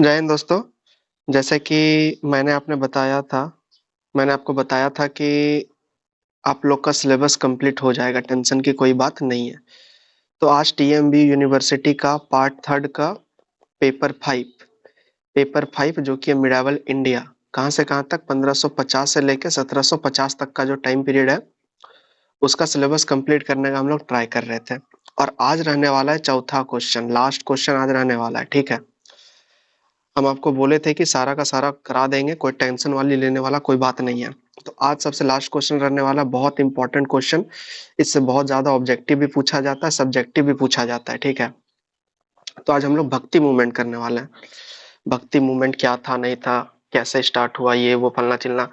जय हिंद दोस्तों। जैसे कि मैंने आपने बताया था मैंने आपको बताया था कि आप लोग का सिलेबस कंप्लीट हो जाएगा, टेंशन की कोई बात नहीं है। तो आज टीएमबी यूनिवर्सिटी का पार्ट थर्ड का पेपर फाइव जो कि मिडावल इंडिया कहाँ से कहाँ तक 1550 से लेकर 1750 तक का जो टाइम पीरियड है उसका सिलेबस कंप्लीट करने का हम लोग ट्राई कर रहे थे। और आज रहने वाला है चौथा क्वेश्चन, लास्ट क्वेश्चन आज रहने वाला है, ठीक है। हम आपको बोले थे कि सारा का सारा करा देंगे, कोई टेंशन वाली लेने वाला कोई बात नहीं है। तो आज सबसे लास्ट क्वेश्चन रहने वाला, बहुत इंपॉर्टेंट क्वेश्चन। इससे बहुत ज्यादा ऑब्जेक्टिव भी पूछा जाता है, सब्जेक्टिव भी पूछा जाता है, ठीक है। तो आज हम लोग भक्ति मूवमेंट करने वाले हैं। भक्ति मूवमेंट क्या था, नहीं था, कैसे स्टार्ट हुआ, ये वो फलना चिलना।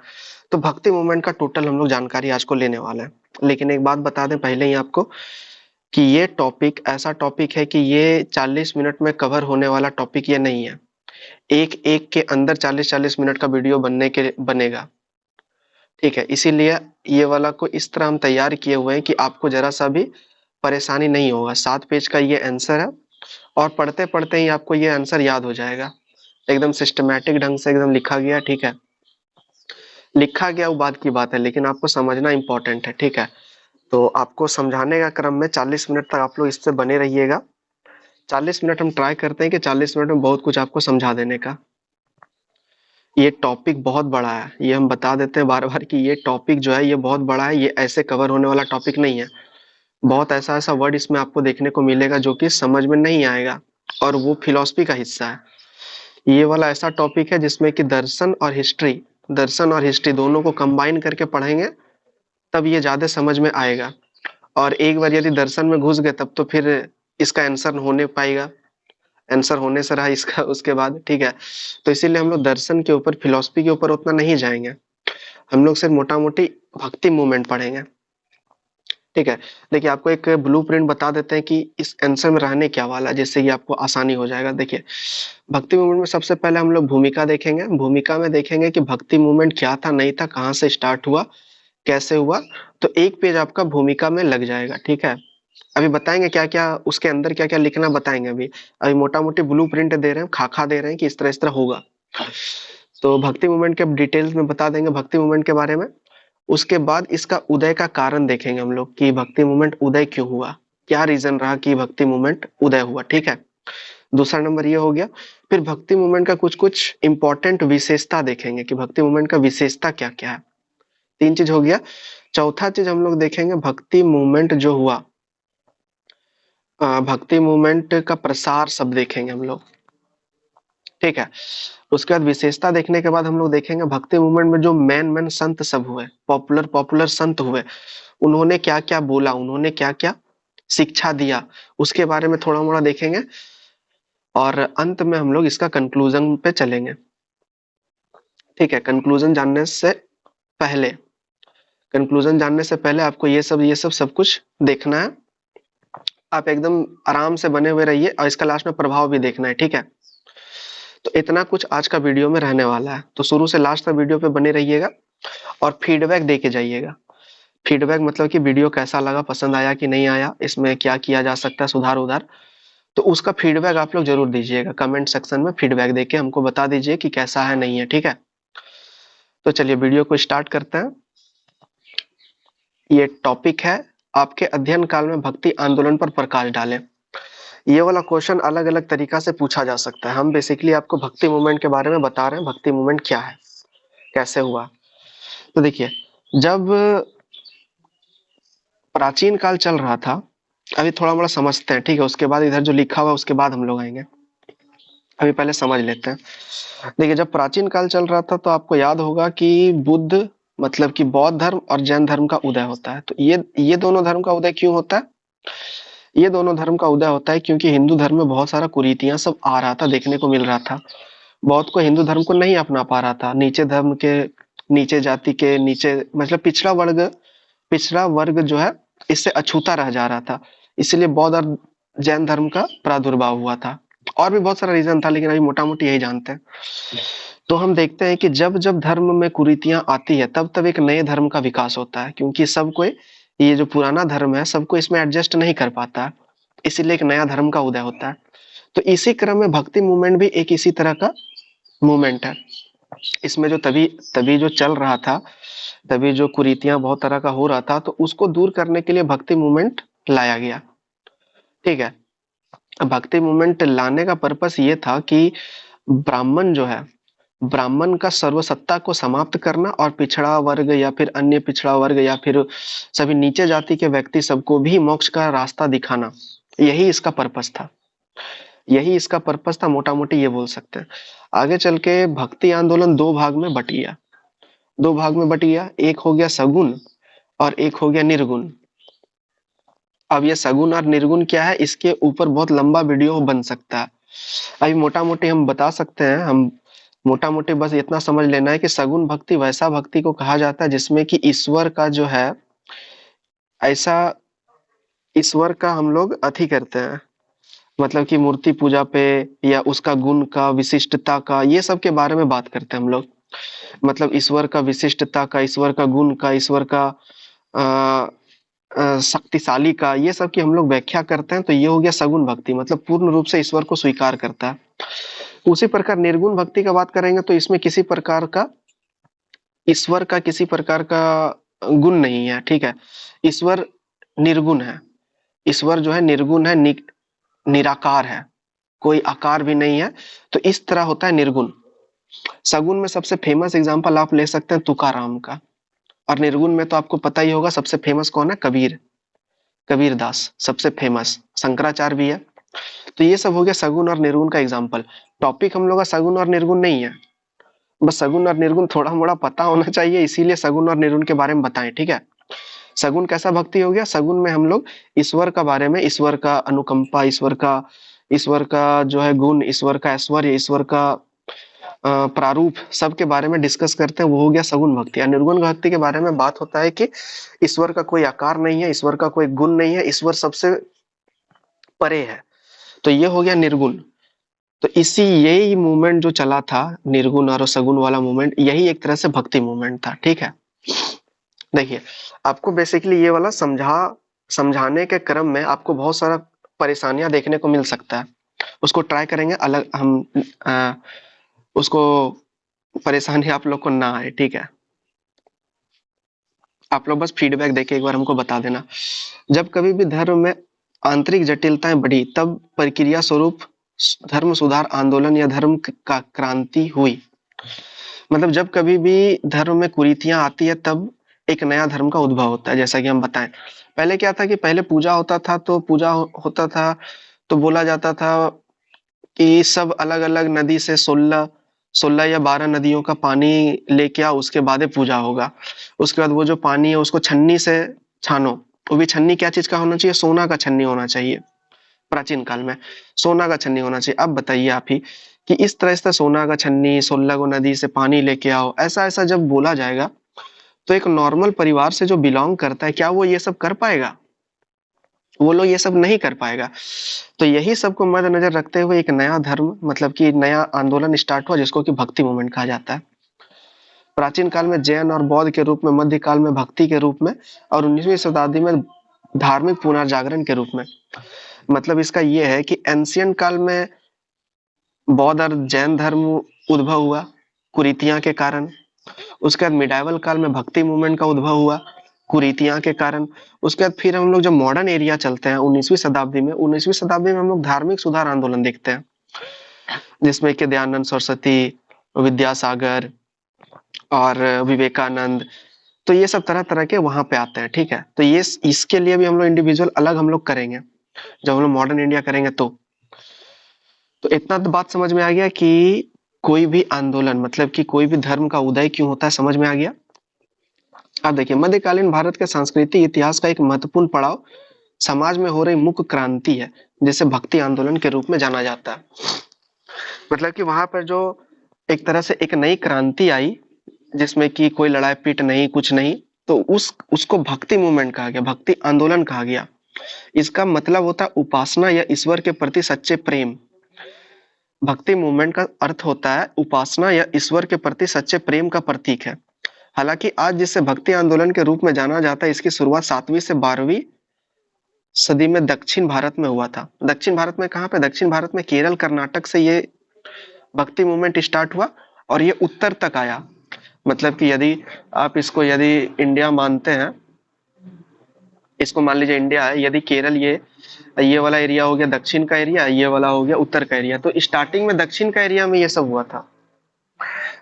तो भक्ति मूवमेंट का टोटल हम लोग जानकारी आज को लेने वाले हैं। लेकिन एक बात बता दें पहले ही आपको कि ये टॉपिक ऐसा टॉपिक है कि ये 40 मिनट में कवर होने वाला टॉपिक ये नहीं है। एक एक के अंदर 40-40 मिनट का वीडियो बनेगा, ठीक है। इसीलिए ये वाला को इस तरह हम तैयार किए हुए हैं कि आपको जरा सा भी परेशानी नहीं होगा। 7 पेज का ये आंसर है और पढ़ते पढ़ते ही आपको ये आंसर याद हो जाएगा। एकदम सिस्टमैटिक ढंग से एकदम लिखा गया, ठीक है। लिखा गया वो बात की बात है, लेकिन आपको समझना इंपॉर्टेंट है, ठीक है। तो आपको समझाने का क्रम में 40 मिनट तक आप लोग इससे बने रहिएगा। 40 मिनट हम ट्राई करते हैं कि 40 मिनट में बहुत कुछ आपको समझा देने का। ये टॉपिक बहुत बड़ा है, ये हम बता देते हैं बार बार कि ये टॉपिक जो है ये बहुत बड़ा है, ये ऐसे कवर होने वाला टॉपिक नहीं है। बहुत ऐसा ऐसा वर्ड इसमें आपको देखने को मिलेगा जो कि समझ में नहीं आएगा, और वो फिलॉसफी का हिस्सा है। ये वाला ऐसा टॉपिक है जिसमें कि दर्शन और हिस्ट्री दोनों को कंबाइन करके पढ़ेंगे तब ये ज्यादा समझ में आएगा। और एक बार यदि दर्शन में घुस गए तब तो फिर इसका आंसर होने पाएगा, आंसर होने से रहा इसका उसके बाद, ठीक है। तो इसीलिए हम लोग दर्शन के ऊपर, फिलॉसफी के ऊपर उतना नहीं जाएंगे। हम लोग सिर्फ मोटा मोटी भक्ति मूवमेंट पढ़ेंगे, ठीक है। देखिए आपको एक ब्लूप्रिंट बता देते हैं कि इस आंसर में रहने क्या वाला है, जिससे कि आपको आसानी हो जाएगा। देखिए भक्ति मूवमेंट में सबसे पहले हम लोग भूमिका देखेंगे। भूमिका में देखेंगे कि भक्ति मूवमेंट क्या था, नहीं था, कहाँ से स्टार्ट हुआ, कैसे हुआ। तो एक पेज आपका भूमिका में लग जाएगा, ठीक है। अभी बताएंगे क्या क्या उसके अंदर क्या क्या लिखना बताएंगे। अभी अभी मोटा मोटी ब्लू प्रिंट दे रहे हैं, खाखा दे रहे हैं कि इस तरह होगा। तो भक्ति मूवमेंट के डिटेल्स में बता देंगे भक्ति मूवमेंट के बारे में। उसके बाद इसका उदय का कारण देखेंगे हम लोग कि भक्ति मूवमेंट उदय क्यों हुआ, क्या रीजन रहा कि भक्ति मूवमेंट उदय हुआ, ठीक है। दूसरा नंबर ये हो गया। फिर भक्ति मूवमेंट का कुछ कुछ इंपॉर्टेंट विशेषता देखेंगे कि भक्ति मूवमेंट का विशेषता क्या क्या है। 3 चीज हो गया। चौथा चीज हम लोग देखेंगे भक्ति मूवमेंट जो हुआ, भक्ति मूवमेंट का प्रसार सब देखेंगे हम लोग, ठीक है। उसके बाद विशेषता देखने के बाद हम लोग देखेंगे भक्ति मूवमेंट में जो मेन मेन संत सब हुए, पॉपुलर पॉपुलर संत हुए, उन्होंने क्या क्या बोला, उन्होंने क्या क्या शिक्षा दिया, उसके बारे में थोड़ा मोड़ा देखेंगे। और अंत में हम लोग इसका कंक्लूजन पे चलेंगे, ठीक है। पहले कंक्लूजन जानने से पहले आपको ये सब कुछ देखना है। आप एकदम आराम से बने हुए रहिए और इसका लास्ट में प्रभाव भी देखना है, ठीक है। तो इतना कुछ आज का वीडियो में रहने वाला है, तो शुरू से लास्ट तक वीडियो पे बने रहिएगा और फीडबैक दे के जाइएगा। फीडबैक मतलब कि वीडियो कैसा लगा, पसंद आया कि नहीं आया, इसमें क्या किया जा सकता है, सुधार उधार। तो उसका फीडबैक आप लोग जरूर दीजिएगा, कमेंट सेक्शन में फीडबैक देके हमको बता दीजिए कि कैसा है, नहीं है, ठीक है। तो चलिए वीडियो को स्टार्ट करते हैं। ये टॉपिक है, आपके अध्ययन काल में भक्ति आंदोलन पर प्रकाश डालें। ये वाला क्वेश्चन अलग अलग तरीका से पूछा जा सकता है। हम बेसिकली आपको भक्ति मूवमेंट के बारे में बता रहे हैं, भक्ति मूवमेंट क्या है, कैसे हुआ। तो देखिए, जब प्राचीन काल चल रहा था, अभी थोड़ा मोड़ा समझते हैं, ठीक है। उसके बाद इधर जो लिखा हुआ उसके बाद हम लोग आएंगे, अभी पहले समझ लेते हैं। देखिए जब प्राचीन काल चल रहा था तो आपको याद होगा कि बुद्ध मतलब कि बौद्ध धर्म और जैन धर्म का उदय होता है। तो ये दोनों धर्म का उदय क्यों होता है? ये दोनों धर्म का उदय होता है क्योंकि हिंदू धर्म में बहुत सारा कुरीतियां सब आ रहा था, देखने को मिल रहा था। बहुत को हिंदू धर्म को नहीं अपना पा रहा था, नीचे धर्म के, नीचे जाति के, नीचे मतलब पिछड़ा वर्ग जो है इससे अछूता रह जा रहा था। इसलिए बौद्ध और जैन धर्म का प्रादुर्भाव हुआ था। और भी बहुत सारा रीजन था, लेकिन अभी मोटा मोटी यही जानते हैं। तो हम देखते हैं कि जब जब धर्म में कुरीतियां आती है तब तब एक नए धर्म का विकास होता है, क्योंकि सब कोई, ये जो पुराना धर्म है सबको इसमें एडजस्ट नहीं कर पाता, इसीलिए एक नया धर्म का उदय होता है। तो इसी क्रम में भक्ति मूवमेंट भी एक इसी तरह का मूवमेंट है। इसमें जो तभी तभी जो चल रहा था, तभी जो कुरीतियां बहुत तरह का हो रहा था, तो उसको दूर करने के लिए भक्ति मूवमेंट लाया गया। ठीक है, भक्ति मूवमेंट लाने का पर्पस ये था कि ब्राह्मण जो है, ब्राह्मण का सर्वसत्ता को समाप्त करना और पिछड़ा वर्ग या फिर अन्य पिछड़ा वर्ग या फिर सभी नीचे जाति के व्यक्ति सबको भी मोक्ष का रास्ता दिखाना, यही इसका पर्पस था। यही इसका पर्पस था, मोटा मोटी ये बोल सकते हैं। आगे चल के भक्ति आंदोलन दो भाग में बट गया। दो भाग में बट गया, एक हो गया सगुण और एक हो गया निर्गुण। अब ये सगुण और निर्गुण क्या है, इसके ऊपर बहुत लंबा वीडियो बन सकता है। अभी मोटा मोटी हम बता सकते हैं, हम मोटा मोटी बस इतना समझ लेना है कि सगुण भक्ति वैसा भक्ति को कहा जाता है जिसमें कि ईश्वर का जो है, ऐसा ईश्वर का हम लोग अति करते हैं, मतलब कि मूर्ति पूजा पे या उसका गुण का, विशिष्टता का, ये सब के बारे में बात करते हैं हम लोग। मतलब ईश्वर का विशिष्टता का, ईश्वर का गुण का, ईश्वर का शक्तिशाली का, ये सब की हम लोग व्याख्या करते हैं। तो ये हो गया सगुण भक्ति, मतलब पूर्ण रूप से ईश्वर को स्वीकार करता है। उसी प्रकार निर्गुण भक्ति का बात करेंगे तो इसमें किसी प्रकार का ईश्वर का किसी प्रकार का गुण नहीं है। ठीक है, ईश्वर निर्गुण है, ईश्वर जो है निर्गुण है, निराकार है, कोई आकार भी नहीं है। तो इस तरह होता है निर्गुण। सगुण में सबसे फेमस एग्जांपल आप ले सकते हैं तुकाराम का, और निर्गुण में तो आपको पता ही होगा सबसे फेमस कौन है, कबीर, कबीर दास सबसे फेमस, शंकराचार्य भी है। तो ये सब हो गया सगुण और निर्गुण का एग्जाम्पल। टॉपिक हम लोग का सगुण और निर्गुण नहीं है, बस सगुण और निर्गुण थोड़ा मोड़ा पता होना चाहिए, इसीलिए सगुण और निर्गुण के बारे में बताएं। ठीक है, सगुण कैसा भक्ति हो गया, सगुण में हम लोग ईश्वर का बारे में, ईश्वर का अनुकंपा, ईश्वर का जो है गुण, ईश्वर का ऐश्वर्य, ईश्वर का प्रारूप, सबके बारे में डिस्कस करते हैं, वो हो गया सगुण भक्ति। और निर्गुण भक्ति के बारे में बात होता है कि ईश्वर का कोई आकार नहीं है, ईश्वर का कोई गुण नहीं है, ईश्वर सबसे परे है। तो ये हो गया निर्गुण। तो इसी यही मूवमेंट जो चला था, निर्गुण और सगुण वाला मूवमेंट, यही एक तरह से भक्ति मूवमेंट था। ठीक है, देखिए आपको बेसिकली ये वाला समझाने के क्रम में आपको बहुत सारा परेशानियां देखने को मिल सकता है, उसको ट्राई करेंगे अलग हम, उसको परेशानी आप लोग को ना आए। ठीक है, आप लोग बस फीडबैक देके एक बार हमको बता देना। जब कभी भी धर्म में आंतरिक जटिलताएं बढ़ी, तब प्रक्रिया स्वरूप धर्म सुधार आंदोलन या धर्म का क्रांति हुई। मतलब जब कभी भी धर्म में कुरीतियां आती है, तब एक नया धर्म का उद्भव होता है। जैसा कि हम बताएं, पहले क्या था कि पहले पूजा होता था, तो पूजा होता था तो बोला जाता था कि सब अलग अलग नदी से 16 या 12 नदियों का पानी लेके आओ, उसके बाद पूजा होगा। उसके बाद वो जो पानी है उसको छन्नी से छानो, वो भी छन्नी क्या चीज का होना चाहिए, सोना का छन्नी होना चाहिए। प्राचीन काल में सोना का छन्नी होना चाहिए। अब बताइए आप ही कि इस तरह से सोना का छन्नी, 16 को नदी से पानी लेके आओ, ऐसा ऐसा जब बोला जाएगा, तो एक नॉर्मल परिवार से जो बिलोंग करता है, क्या वो ये सब कर पाएगा? वो लोग ये सब नहीं कर पाएगा। तो यही सबको मद्देनजर रखते हुए एक नया धर्म, मतलब कि नया आंदोलन स्टार्ट हुआ, जिसको कि भक्ति मूवमेंट कहा जाता है। प्राचीन काल में जैन और बौद्ध के रूप में, मध्य काल में भक्ति के रूप में, और 19वीं शताब्दी में धार्मिक पुनर्जागरण के रूप में। मतलब इसका ये है कि एंशियंट काल में बौद्ध और जैन धर्म उद्भव हुआ कुरीतियां के कारण। उसके बाद मिडाइवल काल में भक्ति मूवमेंट का उद्भव हुआ कुरीतियां के कारण। उसके बाद फिर हम लोग जब मॉडर्न एरिया चलते हैं 19वीं शताब्दी में, 19वीं शताब्दी में हम लोग धार्मिक सुधार आंदोलन देखते हैं, जिसमें कि दयानंद सरस्वती, विद्यासागर और विवेकानंद, तो ये सब तरह तरह के वहां पे आते हैं। ठीक है, तो ये इसके लिए भी हम लोग इंडिविजुअल अलग हम लोग करेंगे जब हम लोग मॉडर्न इंडिया करेंगे। तो इतना तो बात समझ में आ गया कि कोई भी आंदोलन, मतलब कि कोई भी धर्म का उदय क्यों होता है, समझ में आ गया। अब देखिए, मध्यकालीन भारत के सांस्कृतिक इतिहास का एक महत्वपूर्ण पड़ाव समाज में हो रही मुख्य क्रांति है, जिसे भक्ति आंदोलन के रूप में जाना जाता है। मतलब कि वहां पर जो एक तरह से एक नई क्रांति आई, जिसमें कि कोई लड़ाई पीट नहीं, कुछ नहीं, तो उसको भक्ति मूवमेंट कहा गया, भक्ति आंदोलन कहा गया। इसका मतलब होता है उपासना या ईश्वर के प्रति सच्चे प्रेम। भक्ति मूवमेंट का अर्थ होता है उपासना या ईश्वर के प्रति सच्चे प्रेम का प्रतीक है। हालांकि आज जिसे भक्ति आंदोलन के रूप में जाना जाता है, इसकी शुरुआत 7वीं से 12वीं सदी में दक्षिण भारत में हुआ था। दक्षिण भारत में कहाँ पे? दक्षिण भारत में केरल, कर्नाटक से ये भक्ति मूवमेंट स्टार्ट हुआ और ये उत्तर तक आया। मतलब कि यदि आप इसको यदि इंडिया मानते हैं, इसको मान लीजिए इंडिया है, यदि केरल ये वाला एरिया हो गया दक्षिण का एरिया, ये वाला हो गया उत्तर का एरिया, तो स्टार्टिंग में दक्षिण का एरिया में ये सब हुआ था।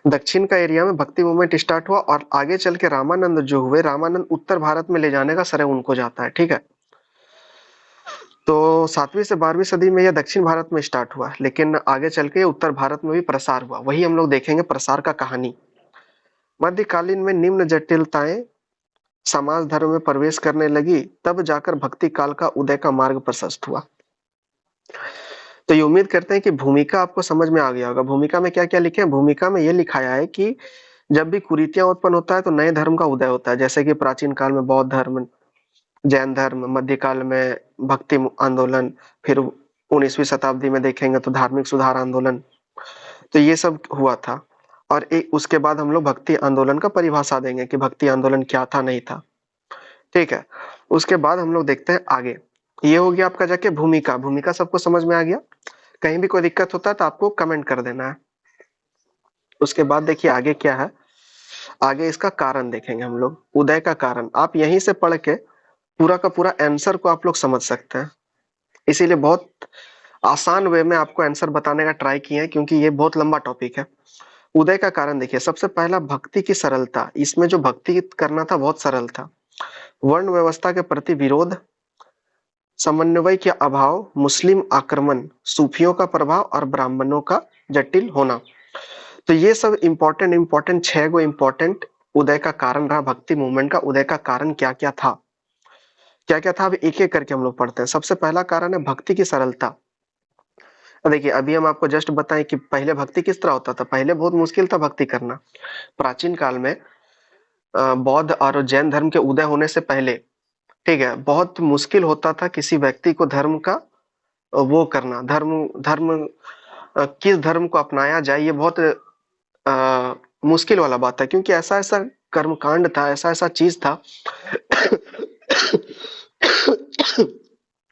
दक्षिण का एरिया में भक्ति मूवमेंट स्टार्ट हुआ और आगे चल के रामानंद जो हुए, रामानंद उत्तर भारत में ले जाने का श्रेय उनको जाता है। ठीक है, तो 7वीं से 12वीं सदी में यह दक्षिण भारत में स्टार्ट हुआ, लेकिन आगे चल के उत्तर भारत में भी प्रसार हुआ। वही हम लोग देखेंगे प्रसार का कहानी। मध्यकालीन में निम्न जटिलताएं समाज धर्म में प्रवेश करने लगी, तब जाकर भक्ति काल का उदय का मार्ग प्रशस्त हुआ। तो ये उम्मीद करते हैं कि भूमिका आपको समझ में आ गया होगा। भूमिका में क्या क्या लिखे हैं? भूमिका में ये लिखाया है कि जब भी कुरीतियां उत्पन्न होता है तो नए धर्म का उदय होता है, जैसे कि प्राचीन काल में बौद्ध धर्म, जैन धर्म, मध्यकाल में भक्ति आंदोलन, फिर 19वीं शताब्दी में देखेंगे तो धार्मिक सुधार आंदोलन, तो ये सब हुआ था। और उसके बाद हम लोग भक्ति आंदोलन का परिभाषा देंगे कि भक्ति आंदोलन क्या था, नहीं था। ठीक है, उसके बाद हम लोग देखते हैं आगे। ये हो गया आपका जाके भूमिका। भूमिका सबको समझ में आ गया? कहीं भी कोई दिक्कत होता है तो आपको कमेंट कर देना है। उसके बाद देखिए आगे क्या है। आगे इसका कारण देखेंगे हम लोग, उदय का कारण। आप यहीं से पढ़ के पूरा का पूरा आंसर को आप लोग समझ सकते हैं, इसीलिए बहुत आसान वे में आपको आंसर बताने का ट्राई किए हैं, क्योंकि ये बहुत लंबा टॉपिक है। उदय का कारण देखिए, सबसे पहला भक्ति की सरलता। इसमें जो भक्ति करना था बहुत सरल था। वर्ण व्यवस्था के प्रति विरोध, समन्वय के अभाव, मुस्लिम आक्रमण, सूफियों का प्रभाव और ब्राह्मणों का जटिल होना। तो ये सब इंपॉर्टेंट 6 गो इंपॉर्टेंट उदय का कारण रहा। भक्ति मूवमेंट का उदय का कारण क्या क्या था, क्या क्या था, अब एक एक करके हम लोग पढ़ते हैं। सबसे पहला कारण है भक्ति की सरलता। देखिए अभी हम आपको जस्ट बताएं कि पहले भक्ति किस तरह होता था। पहले बहुत मुश्किल था भक्ति करना। प्राचीन काल में बौद्ध और जैन धर्म के उदय होने से पहले, ठीक है, बहुत मुश्किल होता था किसी व्यक्ति को धर्म का वो करना, धर्म धर्म किस धर्म को अपनाया जाए, ये बहुत मुश्किल वाला बात है, क्योंकि ऐसा ऐसा कर्मकांड था, ऐसा ऐसा चीज था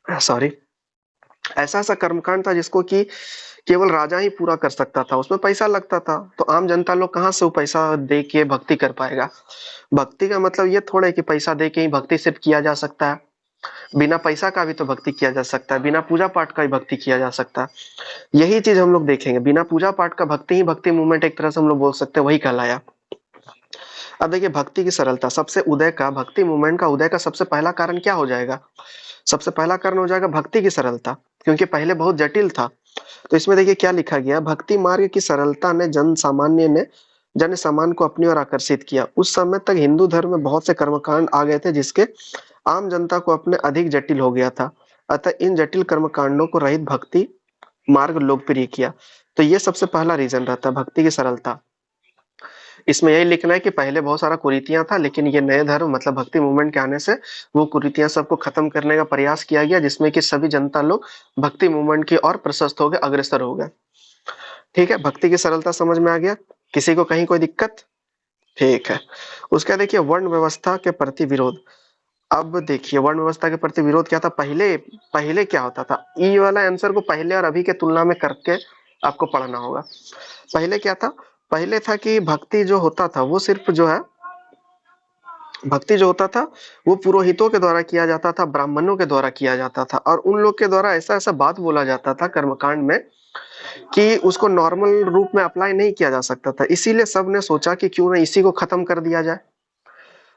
सॉरी, ऐसा ऐसा कर्मकांड था जिसको कि केवल राजा ही पूरा कर सकता था। उसमें पैसा लगता था, तो आम जनता लोग कहाँ से वो पैसा दे के भक्ति कर पाएगा। भक्ति का मतलब ये थोड़ा है कि पैसा दे के ही भक्ति सिर्फ किया जा सकता है। बिना पैसा का भी तो भक्ति किया जा सकता है, बिना पूजा पाठ का भी भक्ति किया जा सकता है। यही चीज हम लोग देखेंगे। बिना पूजा पाठ का भक्ति ही भक्ति मूवमेंट एक तरह से हम लोग बोल सकते हैं, वही कहलाया। अब देखिए भक्ति की सरलता, सबसे उदय का, भक्ति मूवमेंट का उदय का सबसे पहला कारण क्या हो जाएगा? सबसे पहला कारण हो जाएगा भक्ति की सरलता, क्योंकि पहले बहुत जटिल था। तो इसमें देखिए क्या लिखा गया, भक्ति मार्ग की सरलता ने जन सामान्य को अपनी ओर आकर्षित किया। उस समय तक हिंदू धर्म में बहुत से कर्मकांड आ गए थे जिसके आम जनता को अपने अधिक जटिल हो गया था, अतः इन जटिल कर्मकांडों को रहित भक्ति मार्ग लोकप्रिय किया। तो ये सबसे पहला रीजन रहता है, भक्ति की सरलता। इसमें यही लिखना है कि पहले बहुत सारा कुरीतियां था, लेकिन ये नए धर्म मतलब भक्ति मूवमेंट के आने से वो कुरीतियां सबको खत्म करने का प्रयास किया गया, जिसमें कि सभी जनता लोग भक्ति मूवमेंट की ओर प्रशस्त हो गए, अग्रसर हो गए। ठीक है, भक्ति की सरलता समझ में आ गया? किसी को कहीं कोई दिक्कत? ठीक है, उसका देखिए वर्ण व्यवस्था के प्रति विरोध। अब देखिए वर्ण व्यवस्था के प्रति विरोध क्या था। पहले पहले क्या होता था, ई वाला आंसर को पहले और अभी के तुलना में करके आपको पढ़ना होगा। पहले क्या था? पहले था कि भक्ति जो होता था वो सिर्फ जो है, भक्ति जो होता था वो पुरोहितों के द्वारा किया जाता था, ब्राह्मणों के द्वारा किया जाता था, और उन लोग के द्वारा ऐसा ऐसा बात बोला जाता था कर्मकांड में कि उसको नॉर्मल रूप में अप्लाई नहीं किया जा सकता था। इसीलिए सबने सोचा कि क्यों ना इसी को खत्म कर दिया जाए।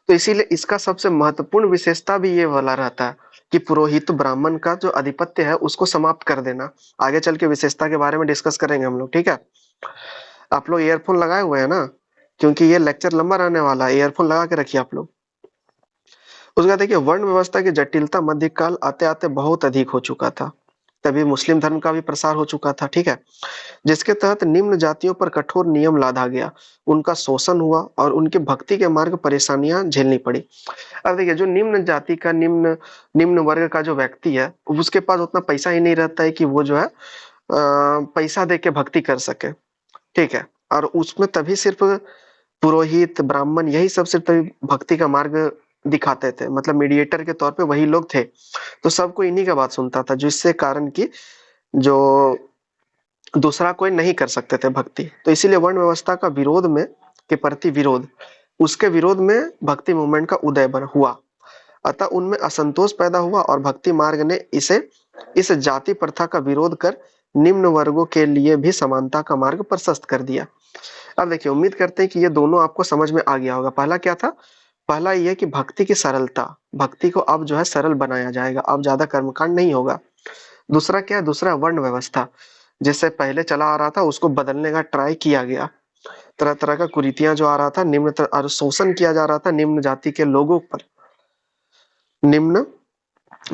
तो इसीलिए इसका सबसे महत्वपूर्ण विशेषता भी ये वाला रहता है कि पुरोहित ब्राह्मण का जो आधिपत्य है उसको समाप्त कर देना। आगे चल के विशेषता के बारे में डिस्कस करेंगे हम लोग, ठीक है। आप लोग ईयरफोन लगाए हुए हैं ना, क्योंकि ये लेक्चर लंबा रहने वाला है, ईयरफोन लगा के रखिए आप लोग। उसका देखिए वर्ण व्यवस्था की जटिलता मध्यकाल आते आते बहुत अधिक हो चुका था, तभी मुस्लिम धर्म का भी प्रसार हो चुका था, ठीक है, जिसके तहत निम्न जातियों पर कठोर नियम लादा गया, उनका शोषण हुआ और उनके भक्ति के मार्ग परेशानियां झेलनी पड़ी। अब देखिए जो निम्न जाति का, निम्न निम्न वर्ग का जो व्यक्ति है, उसके पास उतना पैसा ही नहीं रहता है कि वो जो है पैसा दे के भक्ति कर सके, ठीक है, और उसमें तभी सिर्फ पुरोहित ब्राह्मण यही सब सिर्फ तभी भक्ति का मार्ग दिखाते थे, मतलब मीडिएटर के तौर पे वही लोग थे। तो सब कोई इन्हीं का बात सुनता था, जिससे कारण कि जो दूसरा कोई नहीं कर सकते थे भक्ति। तो इसीलिए वर्ण व्यवस्था का विरोध में के प्रति विरोध, उसके विरोध में भक्ति मूवमेंट का उदय हुआ। अतः उनमें असंतोष पैदा हुआ और भक्ति मार्ग ने इस जाति प्रथा का विरोध कर निम्न वर्गों के लिए भी समानता का मार्ग प्रशस्त कर दिया। अब देखिए, उम्मीद करते हैं कि ये दोनों आपको समझ में आ गया होगा। पहला क्या था? पहला ये कि भक्ति की सरलता, भक्ति को अब जो है सरल बनाया जाएगा, अब ज्यादा कर्मकांड नहीं होगा। दूसरा क्या है? दूसरा वर्ण व्यवस्था, जिससे पहले चला आ रहा था उसको बदलने का ट्राई किया गया। तरह तरह का कुरीतियां जो आ रहा था, और शोषण किया जा रहा था निम्न जाति के लोगों पर, निम्न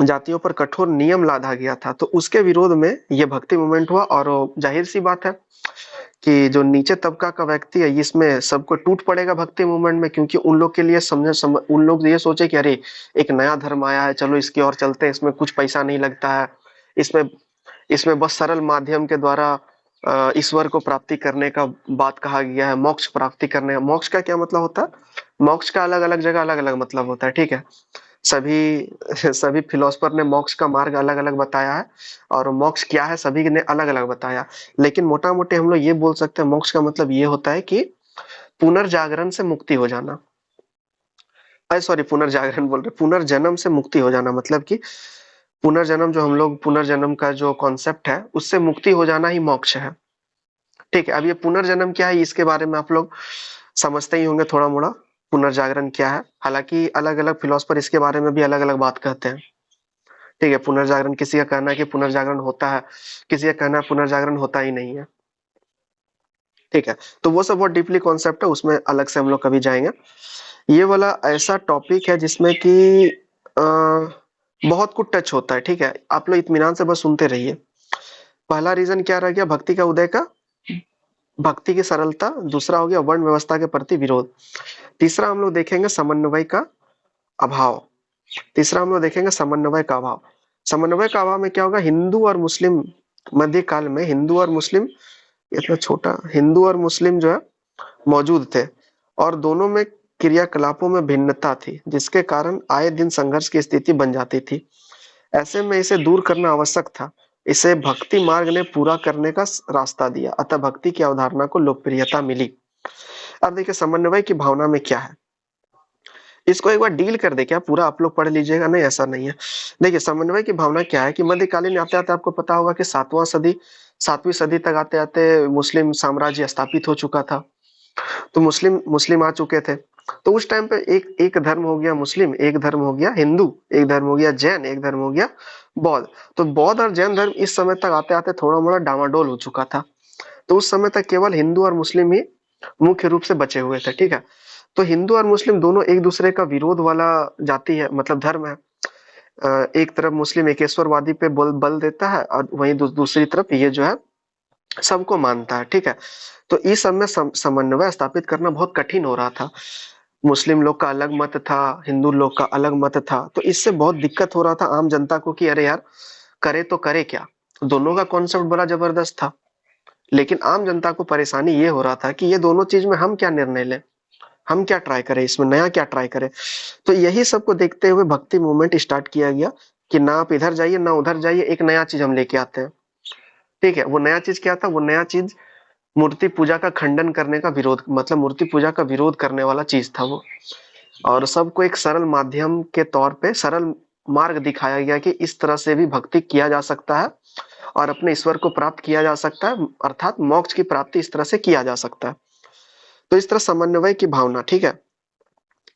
जातियों पर कठोर नियम लादा गया था। तो उसके विरोध में ये भक्ति मूवमेंट हुआ। और जाहिर सी बात है कि जो नीचे तबका का व्यक्ति है, इसमें सबको टूट पड़ेगा भक्ति मूवमेंट में, क्योंकि उन लोग के लिए उन लोग ये सोचे कि अरे एक नया धर्म आया है, चलो इसकी ओर चलते हैं, इसमें कुछ पैसा नहीं लगता है, इसमें इसमें बस सरल माध्यम के द्वारा ईश्वर को प्राप्ति करने का बात कहा गया है, मोक्ष प्राप्ति करने का। मोक्ष का क्या मतलब होता है? मोक्ष का अलग अलग जगह अलग अलग मतलब होता है, ठीक है। सभी फिलोसफर ने मोक्ष का मार्ग अलग अलग बताया है, और मोक्ष क्या है सभी ने अलग अलग बताया। लेकिन मोटा मोटी हम लोग ये बोल सकते हैं, मोक्ष का मतलब ये होता है कि पुनर्जागरण से मुक्ति हो जाना। सॉरी, पुनर्जागरण बोल रहे, पुनर्जन्म से मुक्ति हो जाना, मतलब कि पुनर्जन्म, जो हम लोग पुनर्जन्म का जो कॉन्सेप्ट है, उससे मुक्ति हो जाना ही मोक्ष है, ठीक है। अब ये पुनर्जन्म क्या है, इसके बारे में आप लोग समझते ही होंगे थोड़ा मोड़ा, पुनर्जागरण क्या है। हालांकि अलग अलग फिलोसफर इसके बारे में भी अलग अलग बात कहते हैं, ठीक है। पुनर्जागरण, किसी का कहना है कि पुनर्जागरण होता है, किसी का कहना है पुनर्जागरण होता ही नहीं है, ठीक है। तो वो सब बहुत डीपली कॉन्सेप्ट है, उसमें अलग से हम लोग कभी जाएंगे। ये वाला ऐसा टॉपिक है जिसमें कि बहुत कुछ टच होता है, ठीक है। आप लोग इत्मीनान से बस सुनते रहिए। पहला रीजन क्या रह गया? भक्ति का उदय का, भक्ति की सरलता। दूसरा हो गया वर्ण व्यवस्था के प्रति विरोध। तीसरा हम लोग देखेंगे समन्वय का अभाव। तीसरा हम लोग देखेंगे समन्वय का अभाव। समन्वय का अभाव में क्या होगा? हिंदू और मुस्लिम, मध्यकाल में हिंदू और मुस्लिम, इतना छोटा, हिंदू और मुस्लिम जो है मौजूद थे, और दोनों में क्रियाकलापों में भिन्नता थी, जिसके कारण आए दिन संघर्ष की स्थिति बन जाती थी। ऐसे में इसे दूर करना आवश्यक था। इसे भक्ति मार्ग ने पूरा करने का रास्ता दिया, अतः भक्ति की अवधारणा को लोकप्रियता मिली। अब देखिए, समन्वय की भावना में क्या है, इसको एक बार डील कर दे, क्या पूरा आप लोग पढ़ लीजिएगा? नहीं, ऐसा नहीं है। देखिए, समन्वय की भावना क्या है कि मध्यकालीन आते आते आपको पता होगा कि 7वीं सदी तक आते आते मुस्लिम साम्राज्य स्थापित हो चुका था। तो मुस्लिम मुस्लिम आ चुके थे। तो उस टाइम पे एक एक धर्म हो गया मुस्लिम, एक धर्म हो गया हिंदू, एक धर्म हो गया जैन, एक धर्म हो गया बौद्ध। तो बौद्ध और जैन धर्म इस समय तक आते आते थोड़ा मोड़ा डामाडोल हो चुका था। तो उस समय तक केवल हिंदू और मुस्लिम ही मुख्य रूप से बचे हुए थे, ठीक है। तो हिंदू और मुस्लिम दोनों एक दूसरे का विरोध वाला जाति है, मतलब धर्म है। एक तरफ मुस्लिम एकेश्वरवादी पे बल देता है, और वहीं दूसरी तरफ ये जो है सबको मानता है, ठीक है। तो इस सब में समन्वय स्थापित करना बहुत कठिन हो रहा था। मुस्लिम लोग का अलग मत था, हिंदू लोग का अलग मत था। तो इससे बहुत दिक्कत हो रहा था आम जनता को कि अरे यार, करे तो करे क्या। दोनों का कॉन्सेप्ट बड़ा जबरदस्त था, लेकिन आम जनता को परेशानी ये हो रहा था कि ये दोनों चीज में हम क्या निर्णय लें, हम क्या ट्राई करें, इसमें नया क्या ट्राई करें। तो यही सबको देखते हुए भक्ति मूवमेंट स्टार्ट किया गया कि ना आप इधर जाइए ना उधर जाइए, एक नया चीज हम लेके आते हैं, ठीक है। वो नया चीज क्या था? वो नया चीज मूर्ति पूजा का खंडन करने का विरोध, मतलब मूर्ति पूजा का विरोध करने वाला चीज था वो। और सबको एक सरल माध्यम के तौर पे सरल मार्ग दिखाया गया कि इस तरह से भी भक्ति किया जा सकता है और अपने ईश्वर को प्राप्त किया जा सकता है, अर्थात मोक्ष की प्राप्ति इस तरह से किया जा सकता है। तो इस तरह समन्वय की भावना, ठीक है,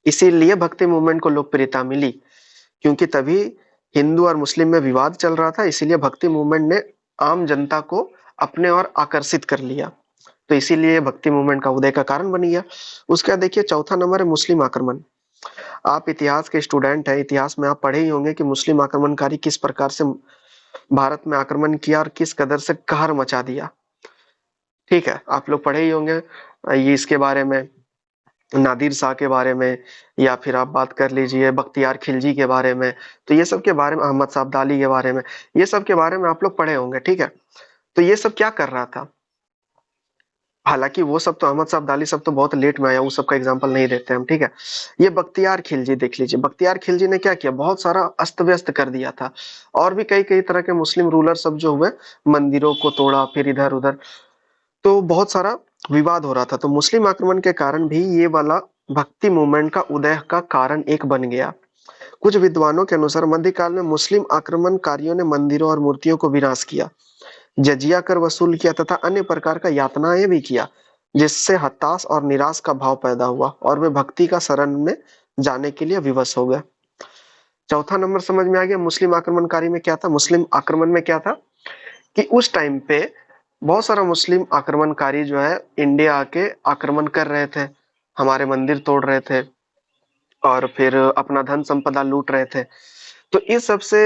इसीलिए भक्ति मूवमेंट को लोकप्रियता मिली, क्योंकि तभी हिंदू और मुस्लिम में विवाद चल रहा था। इसीलिए भक्ति मूवमेंट ने आम जनता को अपने ओर आकर्षित कर लिया। तो इसीलिए भक्ति मूवमेंट का उदय का कारण बन गया। उसके बाद देखिए, चौथा नंबर है मुस्लिम आक्रमण। आप इतिहास के स्टूडेंट हैं, इतिहास में आप पढ़े ही होंगे कि मुस्लिम आक्रमणकारी किस प्रकार से भारत में आक्रमण किया और किस कदर से कहर मचा दिया, ठीक है। आप लोग पढ़े ही होंगे ये इसके बारे में, नादिर शाह के बारे में, या फिर आप बात कर लीजिए बख्तियार खिलजी के बारे में। तो ये सब के बारे में, अहमद साहब दाली के बारे में, ये सब के बारे में आप लोग पढ़े होंगे, ठीक है। तो ये सब क्या कर रहा था? हालांकि वो सब तो अहमद साहब दाली सब तो बहुत लेट में आया, वो सब का एग्जांपल नहीं देते हम, ठीक है। ये बख्तियार खिलजी देख लीजिए, बख्तियार खिलजी ने क्या किया, बहुत सारा अस्त व्यस्त कर दिया था। और भी कई कई तरह के मुस्लिम रूलर सब जो हुए, मंदिरों को तोड़ा, फिर इधर उधर, तो बहुत सारा विवाद हो रहा था। तो मुस्लिम आक्रमण के कारण भी ये वाला भक्ति मूवमेंट का उदय का कारण एक बन गया। कुछ विद्वानों के अनुसार मध्यकाल में मुस्लिम आक्रमणकारियों ने मंदिरों और मूर्तियों को विनाश किया, जजिया कर वसूल किया तथा अन्य प्रकार का यातनाएं भी किया, जिससे हताश और निराश का भाव पैदा हुआ और वे भक्ति का शरण में जाने के लिए विवश हो गए। चौथा नंबर समझ में आ गया, मुस्लिम आक्रमणकारी में क्या था, मुस्लिम आक्रमण में क्या था कि उस टाइम पे बहुत सारा मुस्लिम आक्रमणकारी जो है इंडिया आके आक्रमण कर रहे थे, हमारे मंदिर तोड़ रहे थे और फिर अपना धन संपदा लूट रहे थे। तो इस सब से,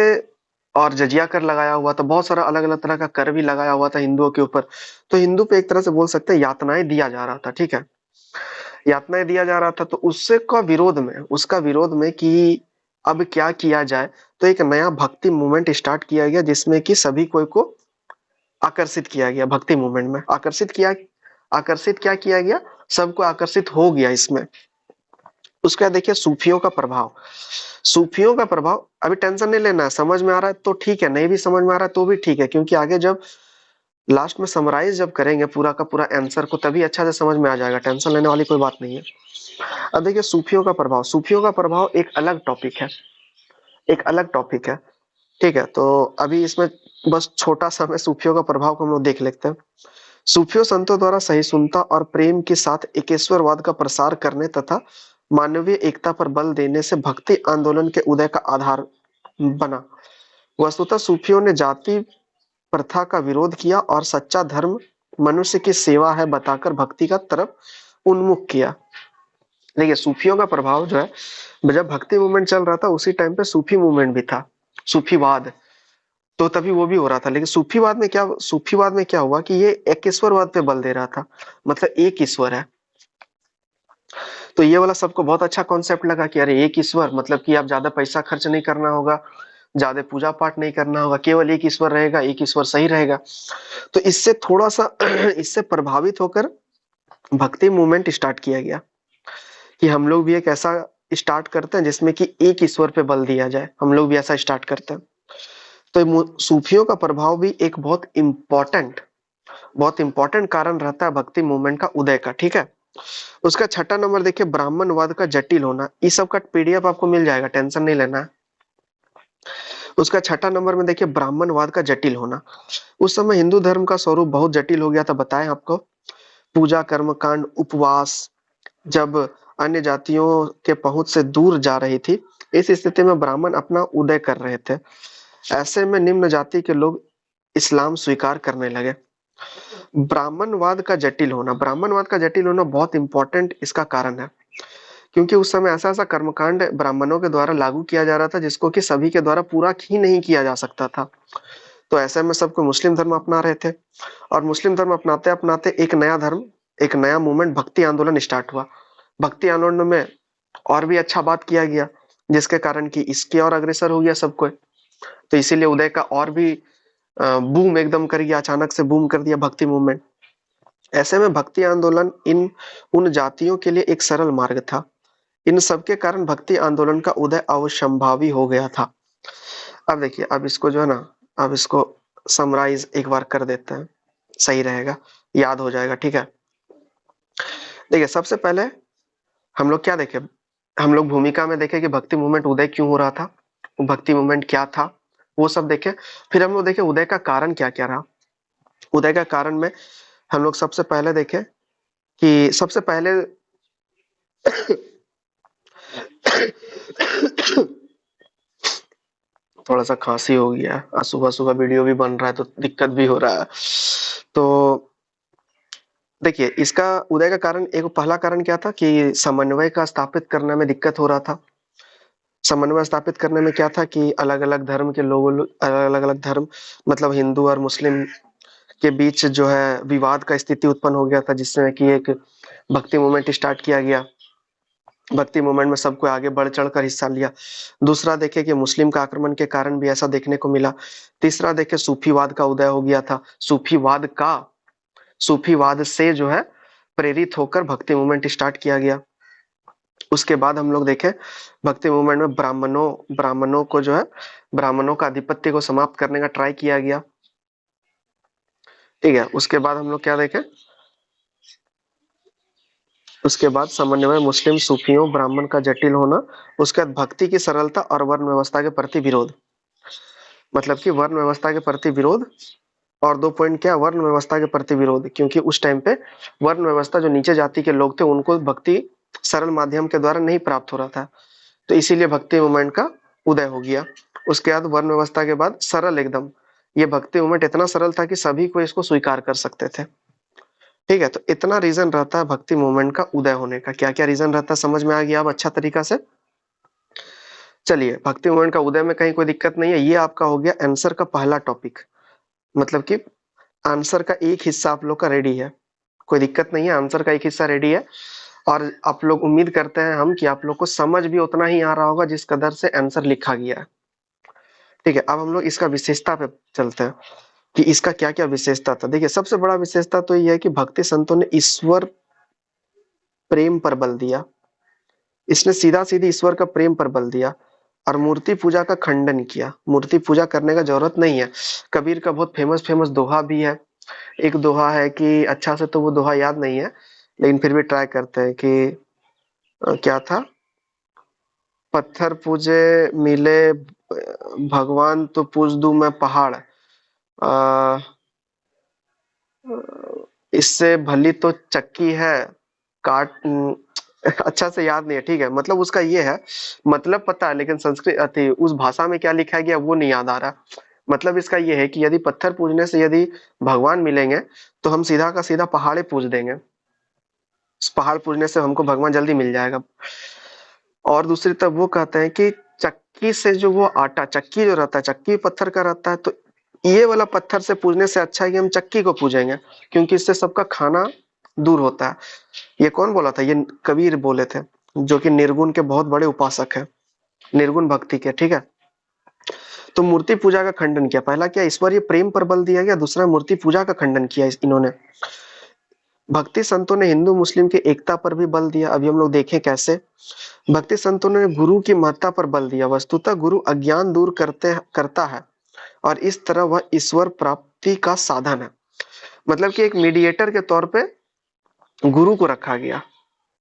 और जजिया कर लगाया हुआ था, बहुत सारा अलग अलग तरह का कर भी लगाया हुआ था हिंदुओं के ऊपर। तो हिंदू पे एक तरह से बोल सकते हैं यातनाएं दिया जा रहा था, ठीक है, यातनाएं दिया जा रहा था। तो उससे का विरोध में, उसका विरोध में कि अब क्या किया जाए, तो एक नया भक्ति मूवमेंट स्टार्ट किया गया, जिसमें कि सभी कोई को आकर्षित किया गया। भक्ति मूवमेंट में आकर्षित क्या किया गया, सबको आकर्षित हो गया इसमें। उसका देखिए सूफियों का प्रभाव, सूफियों का प्रभाव, अभी टेंशन नहीं लेना है, समझ में आ रहा है तो ठीक है, नहीं भी समझ में आ रहा है तो भी ठीक है, क्योंकि आगे जब लास्ट में समराइज जब करेंगे पूरा का पूरा आंसर को, तभी अच्छा से समझ में आ जाएगा, टेंशन लेने वाली कोई बात नहीं है। अब देखिए सूफियों का प्रभाव, सूफियों का प्रभाव एक अलग टॉपिक है, एक अलग टॉपिक है, ठीक है। तो अभी इसमें बस छोटा सा मैं सूफियों का प्रभाव को हम लोग देख लेते हैं। सूफियों संतों द्वारा सहिष्णुता और प्रेम के साथ एकेश्वरवाद का प्रसार करने तथा मानवीय एकता पर बल देने से भक्ति आंदोलन के उदय का आधार बना। वस्तुतः सूफियों ने जाति प्रथा का विरोध किया और सच्चा धर्म मनुष्य की सेवा है बताकर भक्ति का तरफ उन्मुख किया। देखिए सूफियों का प्रभाव जो है, जब भक्ति मूवमेंट चल रहा था उसी टाइम पे सूफी मूवमेंट भी था, सूफीवाद, तो तभी वो भी हो रहा था। लेकिन सूफीवाद में क्या हुआ कि ये एक ईश्वरवाद पे बल दे रहा था, मतलब एक ईश्वर है। तो ये वाला सबको बहुत अच्छा कॉन्सेप्ट लगा कि अरे एक ईश्वर मतलब कि आप ज्यादा पैसा खर्च नहीं करना होगा, ज्यादा पूजा पाठ नहीं करना होगा, केवल एक ईश्वर रहेगा, एक ईश्वर सही रहेगा। तो इससे थोड़ा सा इससे प्रभावित होकर भक्ति मूवमेंट स्टार्ट किया गया कि हम लोग भी एक ऐसा स्टार्ट करते हैं जिसमें कि एक ईश्वर पे बल दिया जाए, हम लोग भी ऐसा स्टार्ट करते हैं। तो सूफियों का प्रभाव भी एक बहुत इंपॉर्टेंट कारण रहता है भक्ति मूवमेंट का उदय का, ठीक है। उसका छठा नंबर देखिए, ब्राह्मणवाद का जटिल होना। इस सब का पीडीएफ आपको मिल जाएगा, टेंशन नहीं लेना है। उसका छठा नंबर में देखिए ब्राह्मणवाद का जटिल होना। उस समय हिंदू धर्म का स्वरूप बहुत जटिल हो गया था, बताएं आपको। पूजा, कर्मकांड, उपवास जब अन्य जातियों के पहुंच से दूर जा रही थी, इस स्थिति में ब्राह्मण अपना उदय कर रहे थे। ऐसे में निम्न जाति के लोग इस्लाम स्वीकार करने लगे। ब्राह्मणवाद का जटिल होना, ब्राह्मणवाद का जटिल होना बहुत इंपॉर्टेंट इसका कारण है, क्योंकि उस समय ऐसा ऐसा कर्मकांड ब्राह्मणों के द्वारा लागू किया जा रहा था जिसको कि सभी के द्वारा पूरा ही नहीं किया जा सकता था। तो ऐसे में सबको मुस्लिम धर्म अपना रहे थे, और मुस्लिम धर्म अपनाते अपनाते एक नया धर्म, एक नया मूवमेंट भक्ति आंदोलन स्टार्ट हुआ। भक्ति आंदोलन में और भी अच्छा बात किया गया, जिसके कारण कि इसके और अग्रसर हो गया सबको। तो इसीलिए उदय का और भी बूम एकदम कर गया, अचानक से बूम कर दिया भक्ति मूवमेंट। ऐसे में भक्ति आंदोलन इन उन जातियों के लिए एक सरल मार्ग था। इन सब के कारण भक्ति आंदोलन का उदय अवश्यंभावी हो गया था। अब देखिए, अब इसको जो है ना, अब इसको समराइज एक बार कर देते हैं, सही रहेगा, याद हो जाएगा, ठीक है। देखिए सबसे पहले हम लोग क्या देखे, हम लोग भूमिका में देखे कि भक्ति मूवमेंट उदय क्यों हो रहा था, भक्ति मूवमेंट क्या था, वो सब देखे। फिर हम लोग देखे उदय का कारण क्या क्या रहा। उदय का कारण में हम लोग सबसे पहले देखे कि सबसे पहले थोड़ा सा खांसी हो गया, आज सुबह सुबह वीडियो भी बन रहा है तो दिक्कत भी हो रहा है। तो देखिए इसका उदय का कारण, एक पहला कारण क्या था कि समन्वय का स्थापित करने में दिक्कत हो रहा था। समन्वय स्थापित करने में क्या था कि अलग अलग धर्म के लोगों, अलग अलग धर्म मतलब हिंदू और मुस्लिम के बीच जो है विवाद का स्थिति उत्पन्न हो गया था, जिसमें कि एक भक्ति मूवमेंट स्टार्ट किया गया। भक्ति मूवमेंट में सबको आगे बढ़ चढ़कर हिस्सा लिया। दूसरा देखे कि मुस्लिम का आक्रमण के कारण भी ऐसा देखने को मिला। तीसरा देखे सूफीवाद का उदय हो गया था। सूफीवाद से जो है प्रेरित होकर भक्ति मूवमेंट स्टार्ट किया गया। उसके बाद हम लोग देखें भक्ति मूवमेंट में ब्राह्मणों को जो है ब्राह्मणों का आधिपत्य को समाप्त करने का ट्राई किया गया। ठीक है, उसके बाद हम लोग क्या देखें, उसके बाद समन्वय मुस्लिम सूफियों ब्राह्मण का जटिल होना, उसके बाद भक्ति की सरलता और वर्ण व्यवस्था के प्रति विरोध। मतलब कि वर्ण व्यवस्था के प्रति विरोध, और 2 पॉइंट क्या, वर्ण व्यवस्था के प्रति विरोध, क्योंकि उस टाइम पे वर्ण व्यवस्था जो नीचे जाति के लोग थे उनको भक्ति सरल माध्यम के द्वारा नहीं प्राप्त हो रहा था, तो इसीलिए भक्ति मूवमेंट का उदय हो गया। उसके बाद वर्ण व्यवस्था के बाद सरल एकदम, ये भक्ति मूवमेंट इतना सरल था कि सभी को इसको स्वीकार कर सकते थे। ठीक है, तो इतना रीजन रहता है भक्ति मूवमेंट का उदय होने का। क्या क्या रीजन रहता है समझ में आ गया अब अच्छा तरीका से। चलिए, भक्ति मूवमेंट का उदय में कहीं कोई दिक्कत नहीं है। ये आपका हो गया आंसर का पहला टॉपिक, मतलब कि आंसर का एक हिस्सा आप लोग का रेडी है, कोई दिक्कत नहीं है, आंसर का एक हिस्सा रेडी है। और आप लोग उम्मीद करते हैं हम कि आप लोग को समझ भी उतना ही आ रहा होगा जिस कदर से आंसर लिखा गया है। ठीक है, अब हम लोग इसका विशेषता पे चलते हैं कि इसका क्या क्या विशेषता था। देखिए, सबसे बड़ा विशेषता तो यह है कि भक्ति संतों ने ईश्वर प्रेम पर बल दिया, इसने सीधा सीधी ईश्वर का प्रेम पर बल दिया और मूर्ति पूजा का खंडन किया। मूर्ति पूजा करने का जरूरत नहीं है। कबीर का बहुत फेमस फेमस दोहा भी है, एक दोहा है कि अच्छा से तो वो दोहा याद नहीं है लेकिन फिर भी ट्राई करते हैं कि क्या था, पत्थर पूजे मिले भगवान तो पूज दूं मैं पहाड़, आ, इससे भली तो चक्की है काट अच्छा से याद नहीं है। ठीक है, मतलब उसका ये है, मतलब पता है लेकिन संस्कृत अति उस भाषा में क्या लिखा गया वो नहीं याद आ रहा। मतलब इसका ये है कि यदि पत्थर पूजने से यदि भगवान मिलेंगे तो हम सीधा का सीधा पहाड़े पूज देंगे, पहाड़ पूजने से हमको भगवान जल्दी मिल जाएगा। और दूसरी तरफ वो कहते हैं कि चक्की से जो वो आटा, चक्की जो रहता है चक्की पत्थर का रहता है, तो ये वाला पत्थर से पूजने से अच्छा है कि हम चक्की को पूजेंगे, क्योंकि इससे सबका खाना दूर होता है। ये कौन बोला था, ये कबीर बोले थे, जो कि निर्गुण के बहुत बड़े उपासक है, निर्गुण भक्ति के। ठीक है, तो मूर्ति पूजा का खंडन किया। पहला क्या, ईश्वरीय प्रेम पर बल दिया गया, दूसरा मूर्ति पूजा का खंडन किया इन्होंने। भक्ति संतों ने हिंदू मुस्लिम की एकता पर भी बल दिया। अभी हम लोग देखें कैसे। भक्ति संतों ने गुरु की महत्ता पर बल दिया। वस्तुतः गुरु अज्ञान दूर करता है और इस तरह वह ईश्वर प्राप्ति का साधन है। मतलब कि एक मीडिएटर के तौर पे गुरु को रखा गया।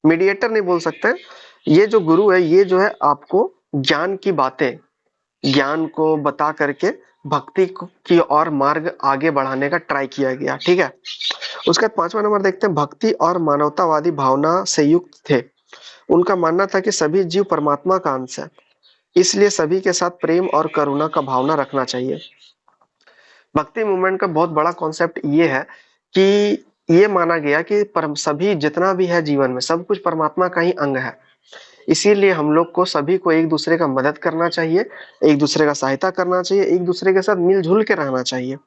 मीडिएटर नहीं बोल सकते, ये जो गुरु है ये जो है आपको ज्ञान की बातें, ज्ञान को बता करके भक्ति की और मार्ग आगे बढ़ाने का ट्राई किया गया। ठीक है, उसका 5वां नंबर देखते हैं। भक्ति और मानवतावादी भावना से युक्त थे। उनका मानना था कि सभी जीव परमात्मा का अंश है, इसलिए सभी के साथ प्रेम और करुणा का भावना रखना चाहिए। भक्ति मूवमेंट का बहुत बड़ा कॉन्सेप्ट ये है कि ये माना गया कि सभी जितना भी है जीवन में सब कुछ परमात्मा का ही अंग है, इसीलिए हम लोग को सभी को एक दूसरे का मदद करना चाहिए, एक दूसरे का सहायता करना चाहिए, एक दूसरे के साथ मिलजुल के रहना चाहिए।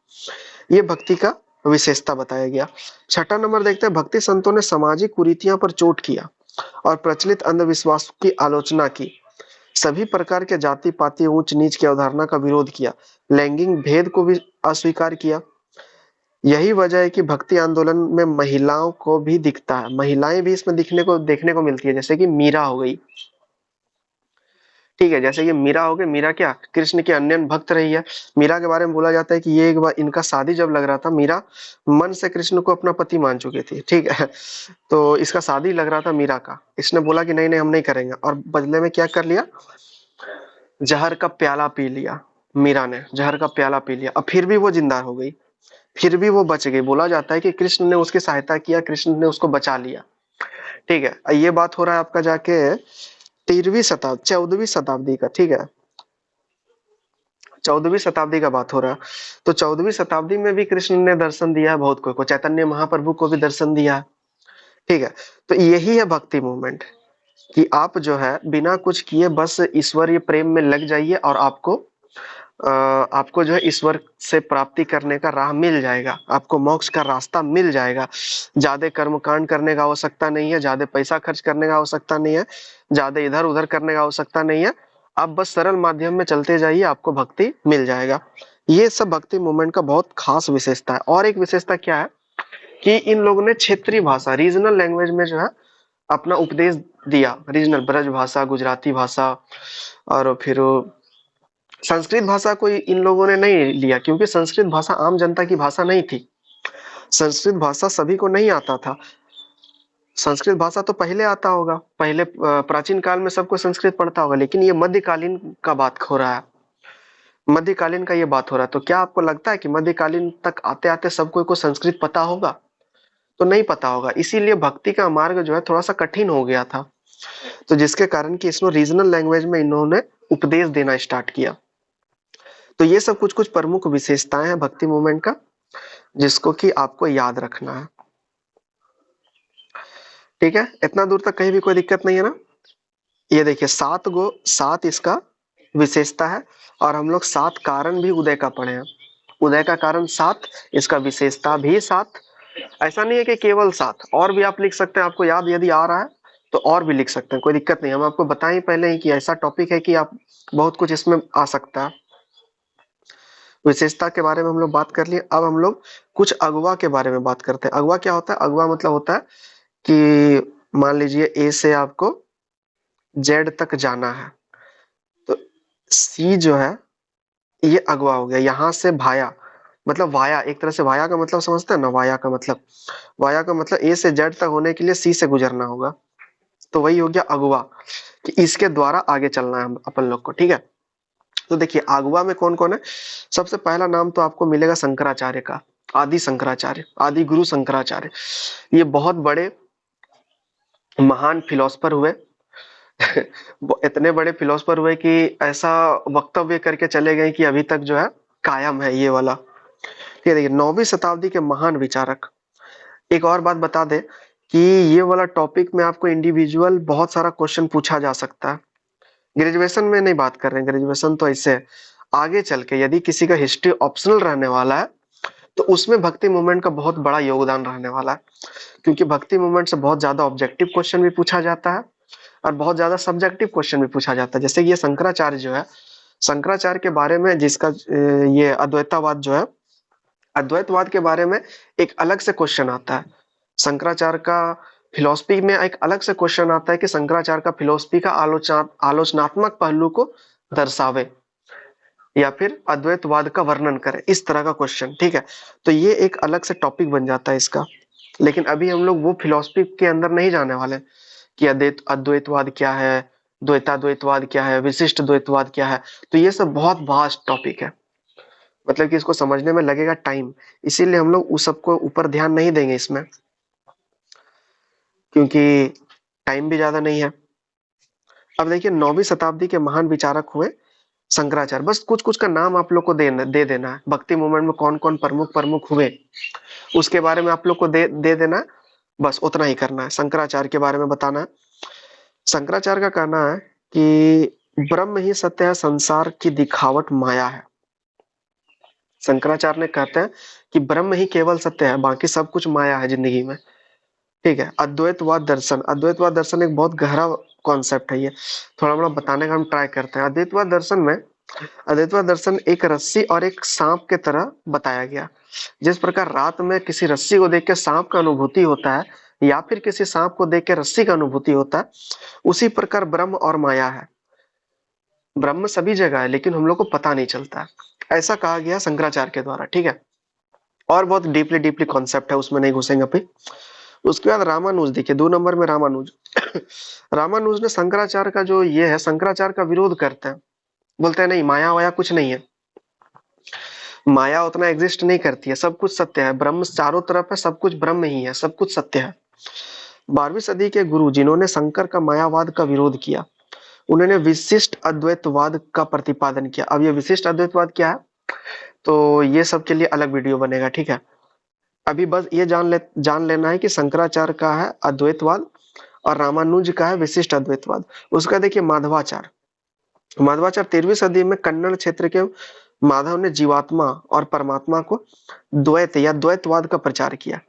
ये भक्ति का विशेषता बताया गया। 6वां नंबर देखते हैं। भक्ति संतों ने सामाजिक कुरीतियों पर चोट किया और प्रचलित अंधविश्वास की आलोचना की। सभी प्रकार के जाति पाति ऊंच नीच की अवधारणा का विरोध किया, लैंगिक भेद को भी अस्वीकार किया। यही वजह है कि भक्ति आंदोलन में महिलाओं को भी दिखता है, महिलाएं भी इसमें देखने को मिलती है, जैसे कि मीरा हो गई। ठीक है, जैसे कि मीरा हो गई, मीरा क्या कृष्ण की अन्य भक्त रही है। मीरा के बारे में बोला जाता है कि ये एक बार इनका शादी जब लग रहा था, मीरा मन से कृष्ण को अपना पति मान चुकी थी। ठीक है, तो इसका शादी लग रहा था मीरा का, इसने बोला कि नहीं नहीं हम नहीं करेंगे, और बदले में क्या कर लिया, जहर का प्याला पी लिया। मीरा ने जहर का प्याला पी लिया और फिर भी वो जिंदा हो गई, फिर भी वो बच गई। बोला जाता है कि कृष्ण ने उसकी सहायता किया, कृष्ण ने उसको बचा लिया। ठीक है, ये बात हो रहा है आपका जाके 14वीं शताब्दी का। ठीक है, 14वीं शताब्दी का बात हो रहा है। तो 14वीं शताब्दी में भी कृष्ण ने दर्शन दिया है बहुत को चैतन्य महाप्रभु को भी दर्शन दिया है। ठीक है, तो यही है भक्ति मूवमेंट कि आप जो है बिना कुछ किए बस ईश्वरीय प्रेम में लग जाइए और आपको जो है ईश्वर से प्राप्ति करने का राह मिल जाएगा, आपको मोक्ष का रास्ता मिल जाएगा। ज्यादा कर्मकांड करने का आवश्यकता नहीं है, ज्यादा पैसा खर्च करने का आवश्यकता नहीं है, ज्यादा इधर उधर करने का आवश्यकता नहीं है। आप बस सरल माध्यम में चलते जाइए, आपको भक्ति मिल जाएगा। ये सब भक्ति मूवमेंट का बहुत खास विशेषता है। और एक विशेषता क्या है कि इन लोगों ने क्षेत्रीय भाषा, रीजनल लैंग्वेज में जो है अपना उपदेश दिया। रीजनल ब्रज भाषा, गुजराती भाषा, और फिर संस्कृत भाषा को इन लोगों ने नहीं लिया, क्योंकि संस्कृत भाषा आम जनता की भाषा नहीं थी। संस्कृत भाषा सभी को नहीं आता था। संस्कृत भाषा तो पहले आता होगा, पहले प्राचीन काल में सबको संस्कृत पढ़ता होगा, लेकिन ये मध्यकालीन का बात हो रहा है, मध्यकालीन का ये बात हो रहा है। तो क्या आपको लगता है कि मध्यकालीन तक आते आते सबको को संस्कृत पता होगा? तो नहीं पता होगा। इसीलिए भक्ति का मार्ग जो है थोड़ा सा कठिन हो गया था, तो जिसके कारण कि इसमें रीजनल लैंग्वेज में इन्होंने उपदेश देना स्टार्ट किया। तो ये सब कुछ कुछ प्रमुख विशेषताएं हैं भक्ति मूवमेंट का, जिसको कि आपको याद रखना है। ठीक है, इतना दूर तक कहीं भी कोई दिक्कत नहीं है ना? ये देखिए 7 इसका विशेषता है, और हम लोग 7 कारण भी उदय का पढ़े हैं। उदय का कारण 7, इसका विशेषता भी 7। ऐसा नहीं है कि केवल 7, और भी आप लिख सकते हैं। आपको याद यदि आ रहा है तो और भी लिख सकते हैं, कोई दिक्कत नहीं। हम आपको बताएं पहले ही कि ऐसा टॉपिक है कि आप बहुत कुछ इसमें आ सकता है। विशेषता के बारे में हम लोग बात कर लिए। अब हम लोग कुछ अगवा के बारे में बात करते हैं। अगवा क्या होता है? अगवा मतलब होता है कि मान लीजिए ए से आपको जेड तक जाना है, तो सी जो है ये अगवा हो गया। यहाँ से भाया, मतलब वाया, एक तरह से वाया का मतलब समझते हैं ना? वाया का मतलब ए से जेड तक होने के लिए सी से गुजरना होगा, तो वही हो गया अगवा, कि इसके द्वारा आगे चलना है हम अपन लोग को। ठीक है, तो देखिए अगवा में कौन कौन है। सबसे पहला नाम तो आपको मिलेगा शंकराचार्य का, आदि शंकराचार्य, आदि गुरु शंकराचार्य। ये बहुत बड़े महान फिलोसफर हुए। वो इतने बड़े फिलोसफर हुए कि ऐसा वक्तव्य करके चले गए कि अभी तक जो है कायम है ये वाला। ये देखिए 9वीं शताब्दी के महान विचारक। एक और बात बता दे कि ये वाला टॉपिक में आपको इंडिविजुअल बहुत सारा क्वेश्चन पूछा जा सकता है। ग्रेजुएशन में नहीं बात कर रहे हैं, ग्रेजुएशन तो ऐसे है। आगे चल के यदि किसी का हिस्ट्री ऑप्शनल रहने वाला है, तो उसमें भक्ति मूवमेंट का बहुत बड़ा योगदान रहने वाला है, क्योंकि भक्ति मूवमेंट से बहुत ज्यादा ऑब्जेक्टिव क्वेश्चन भी पूछा जाता है और बहुत ज्यादा सब्जेक्टिव क्वेश्चन भी पूछा जाता है। जैसे ये शंकराचार्य जो है, शंकराचार्य के बारे में जिसका ये अद्वैतावाद जो है, अद्वैतवाद के बारे में एक अलग से क्वेश्चन आता है। शंकराचार्य का फिलोसफी में एक अलग से क्वेश्चन आता है कि शंकराचार्य का फिलोसफी का आलोचनात्मक पहलू को दर्शावे या फिर अद्वैतवाद का वर्णन करे, इस तरह का क्वेश्चन। ठीक है, तो ये एक अलग से टॉपिक बन जाता है इसका। लेकिन अभी हम लोग वो फिलोसफी के अंदर नहीं जाने वाले कि अद्वैतवाद क्या है, द्वैताद्वैतवाद क्या है, विशिष्ट द्वैतवाद क्या है। तो ये सब बहुत वास्ट टॉपिक है, मतलब कि इसको समझने में लगेगा टाइम। इसीलिए हम लोग उस सबको ऊपर ध्यान नहीं देंगे इसमें, क्योंकि टाइम भी ज्यादा नहीं है। अब देखिए 9वीं शताब्दी के महान विचारक हुए शंकराचार्य। बस कुछ कुछ का नाम आप लोग को दे देना है। भक्ति मूवमेंट में कौन कौन प्रमुख प्रमुख हुए उसके बारे में आप लोग को दे देना है। बस उतना ही करना है, शंकराचार्य के बारे में बताना है। शंकराचार्य का कहना है कि ब्रह्म ही सत्य है, संसार की दिखावट माया है। शंकराचार्य ने कहते हैं कि ब्रह्म ही केवल सत्य है, बाकी सब कुछ माया है जिंदगी में। ठीक है, अद्वैतवाद दर्शन। अद्वैतवाद दर्शन एक बहुत गहरा कॉन्सेप्ट है, ये थोड़ा बड़ा बताने का हम ट्राई करते हैं। अद्वैतवाद दर्शन में, अद्वैतवाद दर्शन एक रस्सी और एक सांप के तरह बताया गया। जिस प्रकार रात में किसी रस्सी को देख के सांप का अनुभूति होता है, या फिर किसी सांप को देख के रस्सी का अनुभूति होता है, उसी प्रकार ब्रह्म और माया है। ब्रह्म सभी जगह है, लेकिन हम लोग को पता नहीं चलता है। ऐसा कहा गया शंकराचार्य के द्वारा। ठीक है, और बहुत डीपली डीपली कॉन्सेप्ट है, उसमें नहीं घुसेंगे अभी। उसके बाद रामानुज, देखिए 2 नंबर में रामानुज। रामानुज ने शंकराचार्य का जो ये है, शंकराचार्य का विरोध करते हैं। बोलते हैं नहीं, माया वाया कुछ नहीं है, माया उतना एग्जिस्ट नहीं करती है, सब कुछ सत्य है, ब्रह्म चारों तरफ है, सब कुछ ब्रह्म ही है, सब कुछ सत्य है। 12वीं सदी के गुरु जिन्होंने शंकर का मायावाद का विरोध किया, उन्होंने विशिष्ट अद्वैतवाद का प्रतिपादन किया। अब ये विशिष्ट अद्वैतवाद क्या है, तो ये सब के लिए अलग वीडियो बनेगा। ठीक है, अभी बस ये जान लेना है कि शंकराचार्य का है अद्वैतवाद और रामानुज का है विशिष्ट अद्वैतवाद। उसका देखिए माधवाचार्य। माधवाचार्य 13वीं सदी में कन्नड़ क्षेत्र के माधव ने जीवात्मा और परमात्मा को द्वैत या द्वैतवाद का प्रचार किया।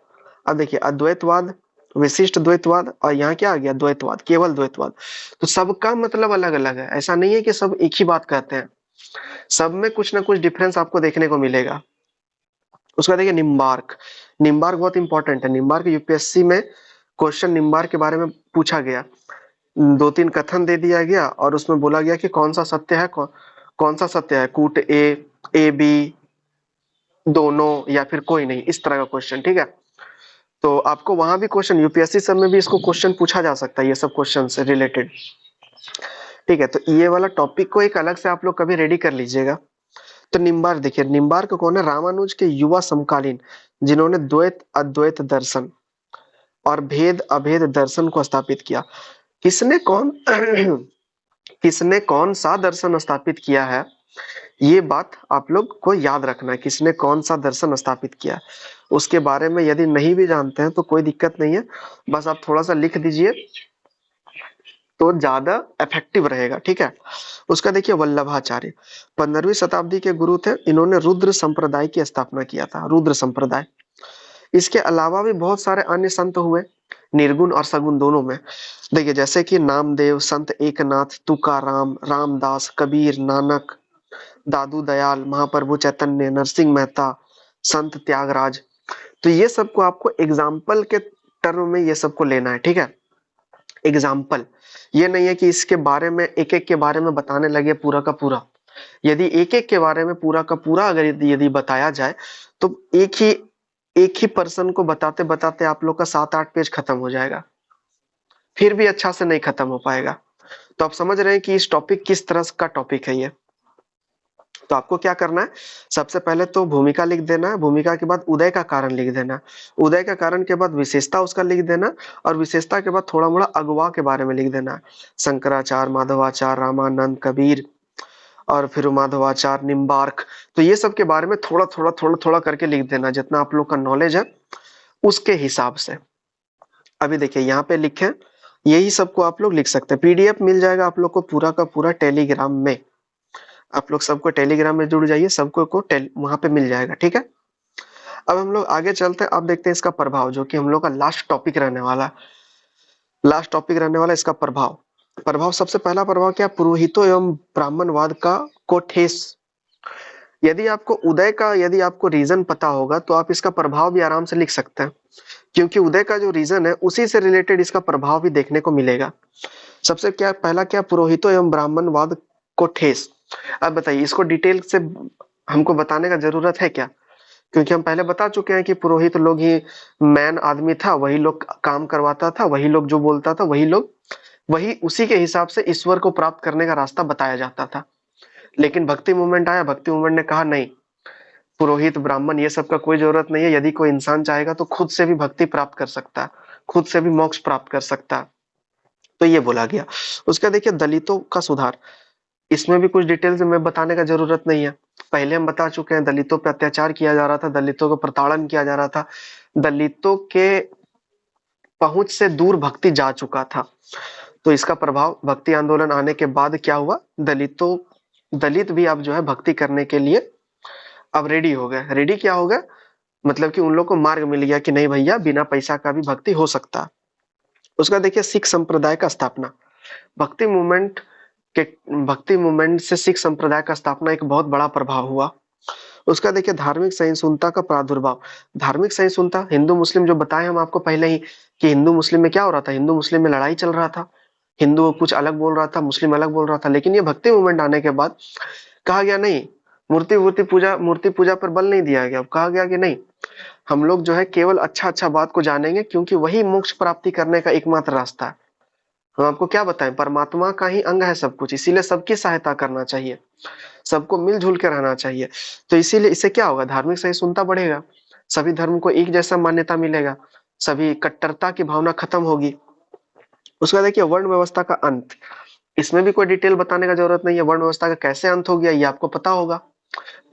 अब देखिए अद्वैतवाद, विशिष्ट द्वैतवाद, और यहाँ क्या आ गया, द्वैतवाद, केवल द्वैतवाद। तो सबका मतलब अलग अलग है, ऐसा नहीं है कि सब एक ही बात कहते हैं, सब में कुछ ना कुछ डिफरेंस आपको देखने को मिलेगा। उसका देखिए निम्बार्क, निम्बार्क बहुत इंपॉर्टेंट है। निम्बार्क यूपीएससी में क्वेश्चन निम्बार्क के बारे में पूछा गया, 2-3 कथन दे दिया गया और उसमें बोला गया कि कौन सा सत्य है, कौन सा सत्य है, कूट ए बी, दोनों या फिर कोई नहीं, इस तरह का क्वेश्चन, ठीक है। तो आपको वहां भी क्वेश्चन, यूपीएससी सब में भी इसको क्वेश्चन पूछा जा सकता है, ये सब क्वेश्चन से रिलेटेड, ठीक है। तो ये वाला टॉपिक को एक अलग से आप लोग कभी रेडी कर लीजिएगा। तो निम्बार्क देखिए, निम्बार्क कौन है, रामानुज के युवा समकालीन, जिन्होंने द्वैत अद्वैत दर्शन और भेद अभेद दर्शन को स्थापित किया। किसने कौन किसने कौन सा दर्शन स्थापित किया है, ये बात आप लोग को याद रखना है, किसने कौन सा दर्शन स्थापित किया। उसके बारे में यदि नहीं भी जानते हैं तो कोई दिक्कत नहीं है, बस आप थोड़ा सा लिख दीजिए तो ज्यादा इफेक्टिव रहेगा, ठीक है। उसका देखिए वल्लभाचार्य 15वीं शताब्दी के गुरु थे, इन्होंने रुद्र संप्रदाय की स्थापना किया था, रुद्र संप्रदाय। इसके अलावा भी बहुत सारे अन्य संत हुए, निर्गुण और सगुण दोनों में। देखिए जैसे कि नामदेव, संत एकनाथ, तुकाराम, रामदास, कबीर, नानक, दादू दयाल, महाप्रभु चैतन्य, नरसिंह मेहता, संत त्यागराज। तो ये सबको आपको एग्जाम्पल के टर्म में ये सबको लेना है, ठीक है। एग्जाम्पल, ये नहीं है कि इसके बारे में एक एक के बारे में बताने लगे पूरा का पूरा। यदि एक एक के बारे में पूरा का पूरा अगर यदि बताया जाए तो एक ही पर्सन को बताते बताते आप लोग का 7-8 पेज खत्म हो जाएगा, फिर भी अच्छा से नहीं खत्म हो पाएगा। तो आप समझ रहे हैं कि इस टॉपिक किस तरह का टॉपिक है ये। तो आपको क्या करना है, सबसे पहले तो भूमिका लिख देना है, भूमिका के बाद उदय का कारण लिख देना है, उदय का कारण के बाद विशेषता उसका लिख देना, और विशेषता के बाद थोड़ा मोड़ा अगवा के बारे में लिख देना है, शंकराचार्य, माधवाचार्य, रामानंद, कबीर और फिर माधवाचार्य, निम्बार्क। तो ये सब के बारे में थोड़ा थोड़ा थोड़ा थोड़ा करके लिख देना, जितना आप लोग का नॉलेज है उसके हिसाब से। अभी देखिए यहाँ पे लिखे, यही सबको आप लोग लिख सकते हैं। पीडीएफ मिल जाएगा आप लोग को पूरा का पूरा टेलीग्राम में, आप लोग सबको टेलीग्राम में जुड़ जाइए, सबको को वहां पे मिल जाएगा, ठीक है। अब हम लोग आगे चलते हैं, अब देखते हैं इसका प्रभाव, जो कि हम लोग का लास्ट टॉपिक रहने वाला, लास्ट टॉपिक रहने वाला इसका प्रभाव। प्रभाव, सबसे पहला प्रभाव क्या, पुरोहितों एवं ब्राह्मणवाद का को ठेस। यदि आपको उदय का यदि आपको रीजन पता होगा तो आप इसका प्रभाव भी आराम से लिख सकते हैं, क्योंकि उदय का जो रीजन है उसी से रिलेटेड इसका प्रभाव भी देखने को मिलेगा। सबसे क्या, पहला क्या, पुरोहितों एवं ब्राह्मणवाद को ठेस। अब बताइए इसको डिटेल से हमको बताने का जरूरत है क्या, क्योंकि हम पहले बता चुके हैं कि पुरोहित लोग ही मैन आदमी था, वही लोग काम करवाता था, वही लोग जो बोलता था, वही लोग, वही उसी के हिसाब से ईश्वर को प्राप्त करने का रास्ता बताया जाता था। लेकिन भक्ति मूवमेंट आया, भक्ति मूवमेंट ने कहा नहीं, पुरोहित ब्राह्मण ये सब का कोई जरूरत नहीं है, यदि कोई इंसान चाहेगा तो खुद से भी भक्ति प्राप्त कर सकता है, खुद से भी मोक्ष प्राप्त कर सकता है। तो ये बोला गया। उसका देखिए दलितों का सुधार, इसमें भी कुछ डिटेल्स में बताने का जरूरत नहीं है, पहले हम बता चुके हैं। दलितों पे अत्याचार किया जा रहा था, दलितों को प्रताड़न किया जा रहा था, दलितों के पहुंच से दूर भक्ति जा चुका था। तो इसका प्रभाव भक्ति आंदोलन आने के बाद क्या हुआ, दलित भी अब जो है भक्ति करने के लिए अब रेडी हो गए। रेडी क्या हो गए, मतलब कि उन लोग को मार्ग मिल गया कि नहीं भैया, बिना पैसा का भी भक्ति हो सकता है। उसका देखिए सिख संप्रदाय का स्थापना, भक्ति मूवमेंट भक्ति मूवमेंट से सिख संप्रदाय का स्थापना एक बहुत बड़ा प्रभाव हुआ। उसका देखिए धार्मिक सहिष्णुता का प्रादुर्भाव। धार्मिक सहिष्णुता, हिंदू मुस्लिम जो बताए हम आपको पहले ही कि हिंदू मुस्लिम में क्या हो रहा था, हिंदू मुस्लिम में लड़ाई चल रहा था, हिंदू कुछ अलग बोल रहा था, मुस्लिम अलग बोल रहा था। लेकिन ये भक्ति मूवमेंट आने के बाद कहा गया नहीं, मूर्ति पूजा पर बल नहीं दिया गया। कहा गया कि नहीं, हम लोग जो है केवल अच्छा अच्छा बात को जानेंगे, क्योंकि वही मोक्ष प्राप्ति करने का एकमात्र रास्ता है। हम आपको क्या बताएं, परमात्मा का ही अंग है सब कुछ, इसीलिए सबकी सहायता करना चाहिए, सबको मिलजुल के रहना चाहिए। तो इसीलिए इससे क्या होगा, धार्मिक सहिष्णुता बढ़ेगा, सभी धर्म को एक जैसा मान्यता मिलेगा, सभी कट्टरता की भावना खत्म होगी। उसका देखिए वर्ण व्यवस्था का अंत, इसमें भी कोई डिटेल बताने का जरूरत नहीं है। वर्ण व्यवस्था का कैसे अंत हो गया ये आपको पता होगा,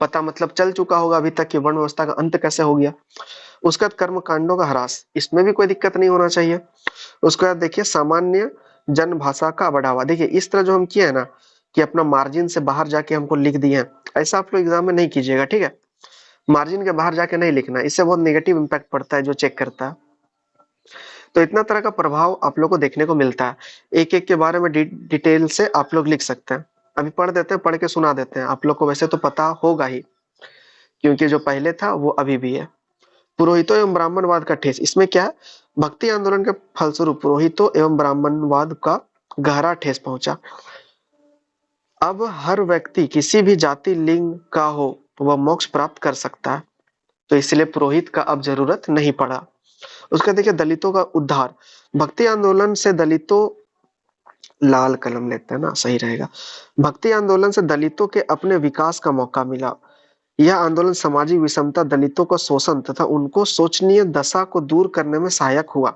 पता मतलब चल चुका होगा अभी तक कि वर्ण व्यवस्था का अंत कैसे हो गया। उसका कर्म कांडों का ह्रास, इसमें भी कोई दिक्कत नहीं होना चाहिए। उसके बाद देखिए सामान्य जन भाषा का बढ़ावा। देखिए इस तरह जो हम किए हैं ना, कि अपना मार्जिन से बाहर जाके हमको लिख दिए हैं, ऐसा आप लोग एग्जाम में नहीं कीजिएगा, ठीक है। मार्जिन के बाहर जाके नहीं लिखना, इससे बहुत नेगेटिव इंपैक्ट पड़ता है जो चेक करता है। तो इतना तरह का प्रभाव आप लोग को देखने को मिलता है, एक एक के बारे में डिटेल से आप लोग लिख सकते हैं। अभी पढ़ देते हैं, पढ़ के सुना देते हैं, आप लोग को वैसे तो पता होगा ही क्योंकि जो पहले था वो अभी भी है। पुरोहितों एवं ब्राह्मणवाद का ठेस, इसमें क्या है, भक्ति आंदोलन के फलस्वरूप पुरोहितों एवं ब्राह्मणवाद का गहरा ठेस पहुंचा। अब हर व्यक्ति किसी भी जाति लिंग का हो वह मोक्ष प्राप्त कर सकता है, तो इसलिए पुरोहित का अब जरूरत नहीं पड़ा। उसका देखिए दलितों का उद्धार, भक्ति आंदोलन से दलितों, लाल कलम लेते हैं ना सही रहेगा, भक्ति आंदोलन से दलितों के अपने विकास का मौका मिला। यह आंदोलन सामाजिक विषमता, दलितों का शोषण तथा उनको शोचनीय दशा को दूर करने में सहायक हुआ।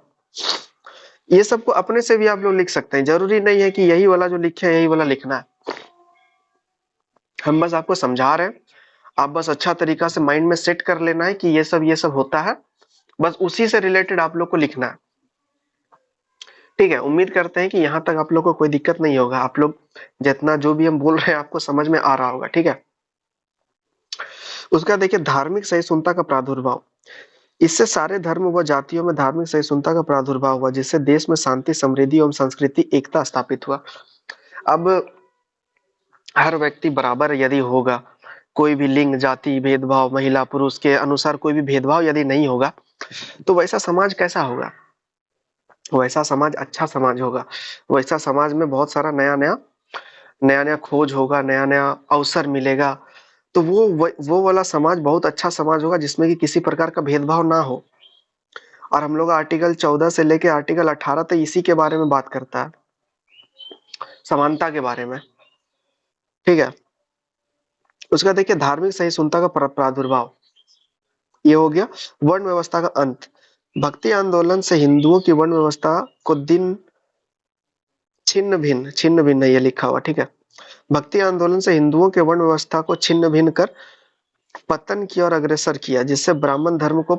ये सबको अपने से भी आप लोग लिख सकते हैं, जरूरी नहीं है कि यही वाला जो लिखे यही वाला लिखना है, हम बस आपको समझा रहे हैं। आप बस अच्छा तरीका से माइंड में सेट कर लेना है कि ये सब होता है, बस उसी से रिलेटेड आप लोग को लिखना है। ठीक है, उम्मीद करते हैं कि यहाँ तक आप लोग को कोई दिक्कत नहीं होगा, आप लोग जितना जो भी हम बोल रहे हैं आपको समझ में आ रहा होगा। ठीक है, उसका देखिए धार्मिक सहिष्णुता का प्रादुर्भाव, इससे सारे धर्म व जातियों में धार्मिक सहिष्णुता का प्रादुर्भाव हुआ, जिससे देश में शांति, समृद्धि एवं संस्कृति एकता स्थापित हुआ। अब हर व्यक्ति बराबर यदि होगा, कोई भी लिंग जाति भेदभाव, महिला पुरुष के अनुसार कोई भी भेदभाव यदि नहीं होगा, तो वैसा समाज कैसा होगा, वैसा समाज अच्छा समाज होगा। वैसा समाज में बहुत सारा नया नया खोज होगा, नया नया अवसर मिलेगा। तो वो वाला समाज बहुत अच्छा समाज होगा जिसमें कि किसी प्रकार का भेदभाव ना हो। और हम लोग आर्टिकल 14 से लेके आर्टिकल 18 तक इसी के बारे में बात करता है, समानता के बारे में। ठीक है, उसका देखिए धार्मिक सहिष्णुता का प्रादुर्भाव, ये हो गया। वर्ण व्यवस्था का अंत, भक्ति आंदोलन से हिंदुओं की वर्ण व्यवस्था को दिन छिन्न भिन्न ये लिखा हुआ। ठीक है, भक्ति आंदोलन से हिंदुओं के वर्ण व्यवस्था को छिन्न भिन्न कर पतन की ओर अग्रसर किया, जिससे ब्राह्मण धर्म को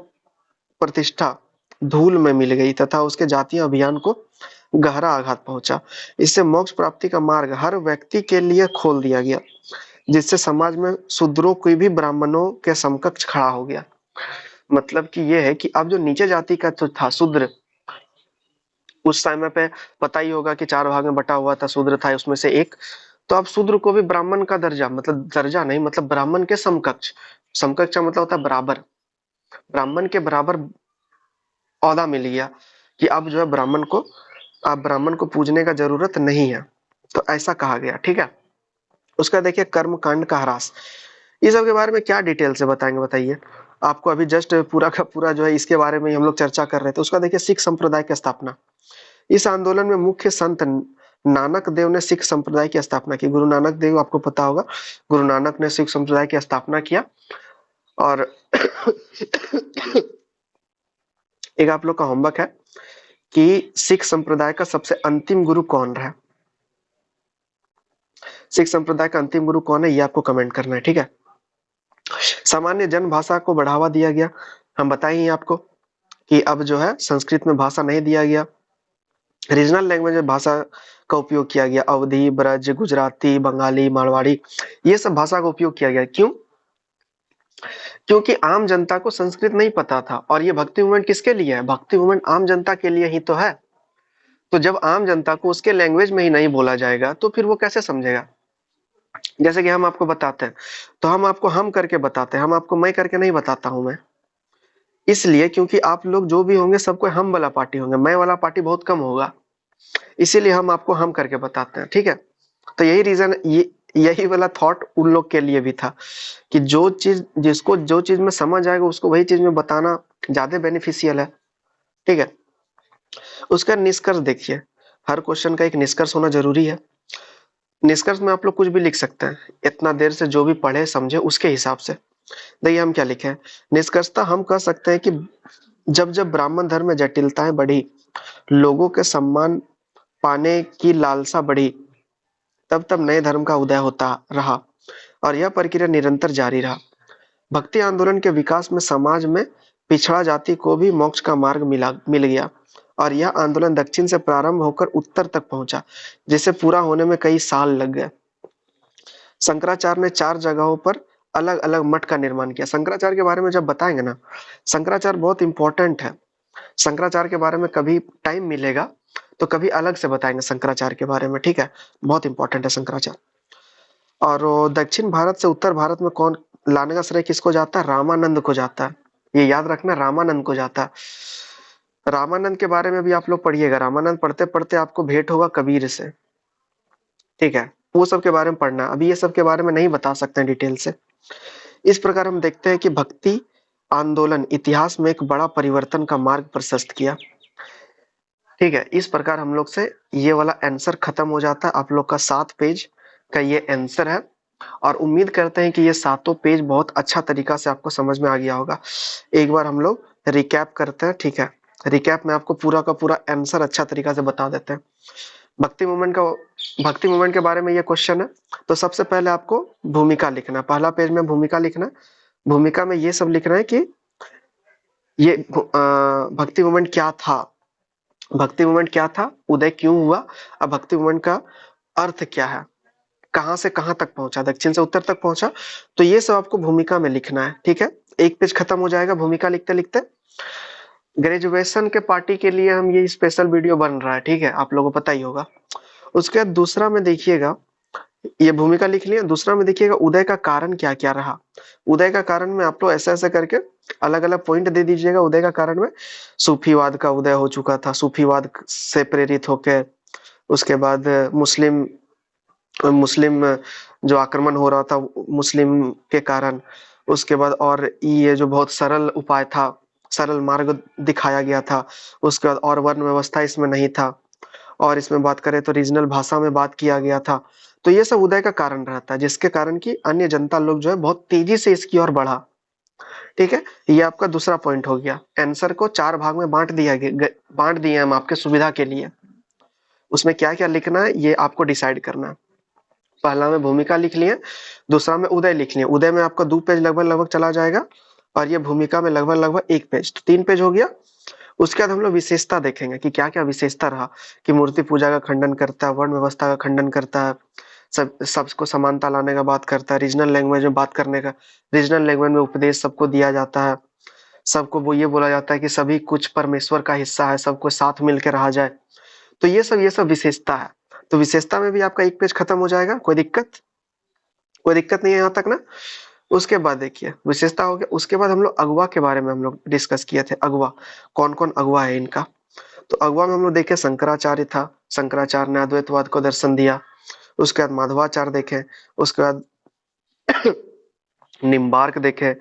प्रतिष्ठा धूल में मिल गई तथा उसके जातीय अभियान को गहरा आघात पहुंचा। इससे मोक्ष प्राप्ति का मार्ग हर व्यक्ति के लिए खोल दिया गया, जिससे समाज में शूद्रों को भी ब्राह्मणों के समकक्ष खड़ा हो गया। मतलब कि ये है कि अब जो नीचे जाति का जो था शूद्र, उस समय पे पता ही होगा कि 4 भाग में बटा हुआ था, शूद्र था उसमें से एक, तो अब शूद्र को भी ब्राह्मण का दर्जा, मतलब दर्जा नहीं, मतलब ब्राह्मण के समकक्ष, समकक्ष का मतलब होता है बराबर, ब्राह्मण के बराबर औहदा मिल गया कि अब जो है ब्राह्मण को, अब ब्राह्मण को पूजने का जरूरत नहीं है, तो ऐसा कहा गया। ठीक है, उसका देखिए कर्म कांड का ह्रास, इस सब के बारे में क्या डिटेल से बताएंगे बताइए। आपको अभी जस्ट पूरा का पूरा जो है इसके बारे में हम लोग चर्चा कर रहे थे। उसका देखिए सिख संप्रदाय की स्थापना, इस आंदोलन में मुख्य संत नानक देव ने सिख संप्रदाय की स्थापना की। गुरु नानक देव, आपको पता होगा, गुरु नानक ने सिख संप्रदाय की स्थापना किया। और एक आप लोग का होमवर्क है कि सिख संप्रदाय का सबसे अंतिम गुरु कौन रहा, सिख संप्रदाय का अंतिम गुरु कौन है, ये आपको कमेंट करना है। ठीक है, सामान्य जन भाषा को बढ़ावा दिया गया, हम बताएंगे आपको कि अब जो है संस्कृत में भाषा नहीं दिया गया, रीजनल लैंग्वेज में भाषा का उपयोग किया गया, अवधी, ब्रज, गुजराती, बंगाली, मारवाड़ी, ये सब भाषा का उपयोग किया गया। क्यों? क्योंकि आम जनता को संस्कृत नहीं पता था, और ये भक्ति मूवमेंट किसके लिए है, भक्ति मूवमेंट आम जनता के लिए ही तो है। तो जब आम जनता को उसके लैंग्वेज में ही नहीं बोला जाएगा तो फिर वो कैसे समझेगा। जैसे कि हम आपको बताते हैं तो हम आपको हम करके बताते हैं, हम आपको मैं करके नहीं बताता हूं मैं, इसलिए क्योंकि आप लोग जो भी होंगे सबको हम वाला पार्टी होंगे, मैं वाला पार्टी बहुत कम होगा, इसीलिए हम आपको हम करके बताते हैं। ठीक है, तो यही रीजन, यही वाला थॉट उन लोग के लिए भी था कि जो चीज, जिसको जो चीज में समझ आएगा उसको वही चीज में बताना ज्यादा बेनिफिशियल है। ठीक है, उसका निष्कर्ष देखिए, हर क्वेश्चन का एक निष्कर्ष होना जरूरी है। निष्कर्ष में आप लोग कुछ भी लिख सकते हैं, इतना देर से जो भी पढ़े समझे उसके हिसाब से। देखिए हम क्या लिखे हैं, निष्कर्षता हम कह सकते हैं कि जब जब ब्राह्मण धर्म में जटिलताएं बढ़ी, लोगों के सम्मान पाने की लालसा बढ़ी, तब तब नए धर्म का उदय होता रहा, और यह प्रक्रिया निरंतर जारी रहा। भक्ति आंदोलन के विकास में समाज में पिछड़ा जाति को भी मोक्ष का मार्ग मिल गया, और यह आंदोलन दक्षिण से प्रारंभ होकर उत्तर तक पहुंचा, जिसे पूरा होने में कई साल लग गए। शंकराचार्य ने 4 जगहों पर अलग अलग मठ का निर्माण किया। शंकराचार्य के बारे में जब बताएंगे ना, शंकराचार्य बहुत इंपॉर्टेंट है, शंकराचार्य के बारे में कभी टाइम मिलेगा तो कभी अलग से बताएंगे शंकराचार्य के बारे में। ठीक है, बहुत इंपॉर्टेंट है शंकराचार्य। और दक्षिण भारत से उत्तर भारत में कौन लाने का श्रेय किसको जाता है? रामानंद को जाता है। ये याद रखना, रामानंद को जाता है। रामानंद के बारे में भी आप लोग पढ़िएगा, रामानंद पढ़ते पढ़ते आपको भेंट होगा कबीर से, ठीक है, वो सब के बारे में पढ़ना। अभी ये सब के बारे में नहीं बता सकते हैं डिटेल से। इस प्रकार हम देखते हैं कि भक्ति आंदोलन इतिहास में एक बड़ा परिवर्तन का मार्ग प्रशस्त किया, ठीक है। इस प्रकार हम लोग से ये वाला आंसर खत्म हो जाता है। आप लोग का 7 पेज का ये आंसर है, और उम्मीद करते हैं कि ये 7 पेज बहुत अच्छा तरीका से आपको समझ में आ गया होगा। एक बार हम लोग रिकैप करते हैं, ठीक है। रिकैप में आपको पूरा का पूरा आंसर अच्छा तरीका से बता देते हैं। भक्ति मूवमेंट के बारे में ये क्वेश्चन है, तो सबसे पहले आपको भूमिका लिखना है। पहला पेज में भूमिका लिखना है। भूमिका में ये सब लिखना है कि ये भक्ति मूवमेंट क्या था, भक्ति मूवमेंट क्या था, उदय क्यों हुआ, अब भक्ति मूवमेंट का अर्थ क्या है, कहां से कहां तक पहुंचा, दक्षिण से उत्तर तक पहुंचा। तो ये सब आपको भूमिका में लिखना है, ठीक है। एक पेज खत्म हो जाएगा भूमिका लिखते लिखते। ग्रेजुएशन के पार्टी के लिए हम ये स्पेशल वीडियो बन रहा है, ठीक है, आप लोगों को पता ही होगा। उसके बाद दूसरा में देखिएगा, ये भूमिका लिख लिया। दूसरा में देखिएगा उदय का कारण क्या क्या रहा। उदय का कारण में आप लोग ऐसा ऐसा करके अलग अलग पॉइंट दे दीजिएगा। उदय का कारण में सूफीवाद का उदय हो चुका था, सूफीवाद से प्रेरित होकर। उसके बाद मुस्लिम मुस्लिम जो आक्रमण हो रहा था मुस्लिम के कारण। उसके बाद और ये जो बहुत सरल उपाय था, सरल मार्ग दिखाया गया था। उसके बाद और वर्ण व्यवस्था इसमें नहीं था, और इसमें बात करें तो रीजनल भाषा में बात किया गया था। तो ये सब उदय का कारण रहता है, जिसके कारण कि अन्य जनता लोग जो है बहुत तेजी से इसकी ओर बढ़ा, ठीक है। ये आपका दूसरा पॉइंट हो गया। आंसर को 4 भाग में बांट दिए हम आपके सुविधा के लिए। उसमें क्या क्या लिखना है ये आपको डिसाइड करना है। पहला में भूमिका लिख लिए, दूसरा में उदय लिख लिए। उदय में आपका 2 पेज लगभग लगभग चला जाएगा, और ये भूमिका में लगभग लगभग 1 पेज, तो 3 पेज हो गया। उसके बाद हम लोग विशेषता देखेंगे कि क्या क्या विशेषता रहा, कि मूर्ति पूजा का खंडन करता है, वर्ण व्यवस्था का खंडन करता है, सबको समानता लाने का बात करता है, रीजनल लैंग्वेज में बात करने का, रीजनल लैंग्वेज में उपदेश सबको दिया जाता है, सबको वो ये बोला जाता है कि सभी कुछ परमेश्वर का हिस्सा है, सबको साथ मिलकर रहा जाए। तो ये सब विशेषता है। तो विशेषता में भी आपका 1 पेज खत्म हो जाएगा। कोई दिक्कत नहीं है यहाँ तक ना। उसके बाद देखिए विशेषता हो गया। उसके बाद हम लोग अगवा के बारे में हम लोग डिस्कस किए थे। अगवा कौन कौन अगवा है इनका, तो अगवा में हम लोग देखे शंकराचार्य था, शंकराचार्य ने अद्वैतवाद को दर्शन दिया। उसके बाद माधवाचार्य देखे, उसके बाद निम्बार्क देखे,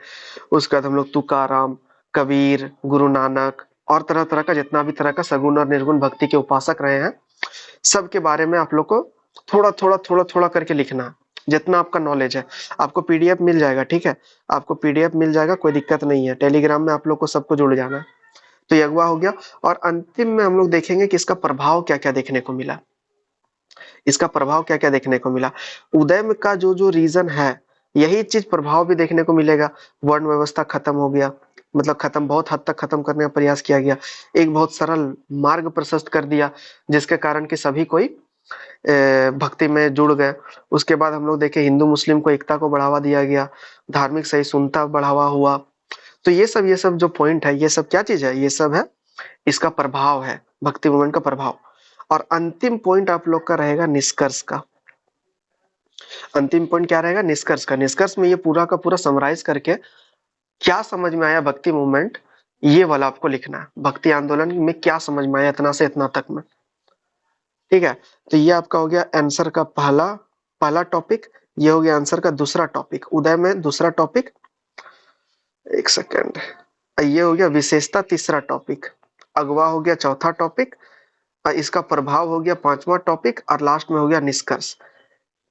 उसके बाद हम लोग तुकाराम, कबीर, गुरु नानक, और तरह तरह का जितना भी तरह का सगुण और निर्गुण भक्ति के उपासक रहे हैं, सब के बारे में आप लोग को थोड़ा करके लिखना है, जितना आपका नॉलेज है। आपको पीडीएफ मिल जाएगा, ठीक है, आपको पीडीएफ मिल जाएगा, कोई दिक्कत नहीं है। टेलीग्राम में आप लोग को सबको जुड़ जाना है। तो ये अगवा हो गया। और अंतिम में हम लोग देखेंगे कि इसका प्रभाव क्या क्या देखने को मिला, इसका प्रभाव क्या क्या देखने को मिला। उदय में का जो जो रीजन है, यही चीज प्रभाव भी देखने को मिलेगा। वर्ण व्यवस्था खत्म हो गया, मतलब खत्म, बहुत हद तक खत्म करने का प्रयास किया गया। एक बहुत सरल मार्ग प्रशस्त कर दिया, जिसके कारण कि सभी कोई भक्ति में जुड़ गए। उसके बाद हम लोग देखे हिंदू मुस्लिम को एकता को बढ़ावा दिया गया, धार्मिक सहिष्णुता बढ़ावा हुआ। तो ये सब जो पॉइंट है, ये सब क्या चीज है, ये सब है इसका प्रभाव है, भक्ति मूवमेंट का प्रभाव। और अंतिम पॉइंट आप लोग का रहेगा निष्कर्ष का। अंतिम पॉइंट क्या रहेगा, निष्कर्ष का। निष्कर्ष में ये पूरा का पूरा समराइज करके क्या समझ में आया भक्ति मूवमेंट, ये वाला आपको लिखना है। भक्ति आंदोलन में क्या समझ में आया इतना से इतना तक में, ठीक है। तो ये आपका हो गया आंसर का पहला टॉपिक। ये हो गया आंसर का दूसरा टॉपिक, उदय में दूसरा टॉपिक। एक सेकेंड, ये हो गया विशेषता तीसरा टॉपिक, अगवा हो गया चौथा टॉपिक, और इसका प्रभाव हो गया पांचवा टॉपिक, और लास्ट में हो गया निष्कर्ष।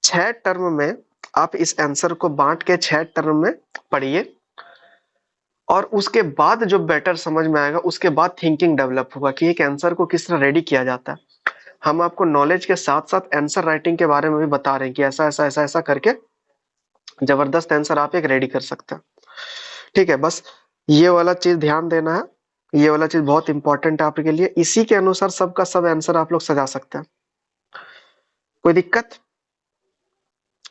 6 टर्म में आप इस आंसर को बांट के 6 टर्म में पढ़िए, और उसके बाद जो बेटर समझ में आएगा, उसके बाद थिंकिंग डेवलप होगा कि एक आंसर को किस तरह रेडी किया जाता है। हम आपको नॉलेज के साथ साथ आंसर राइटिंग के बारे में भी बता रहे हैं कि ऐसा ऐसा ऐसा ऐसा करके जबरदस्त आंसर आप एक रेडी कर सकते हैं, ठीक है। बस ये वाला चीज ध्यान देना है, ये वाला चीज बहुत इंपॉर्टेंट है आपके लिए। इसी के अनुसार सबका सब आंसर आप लोग सजा सकते हैं। कोई दिक्कत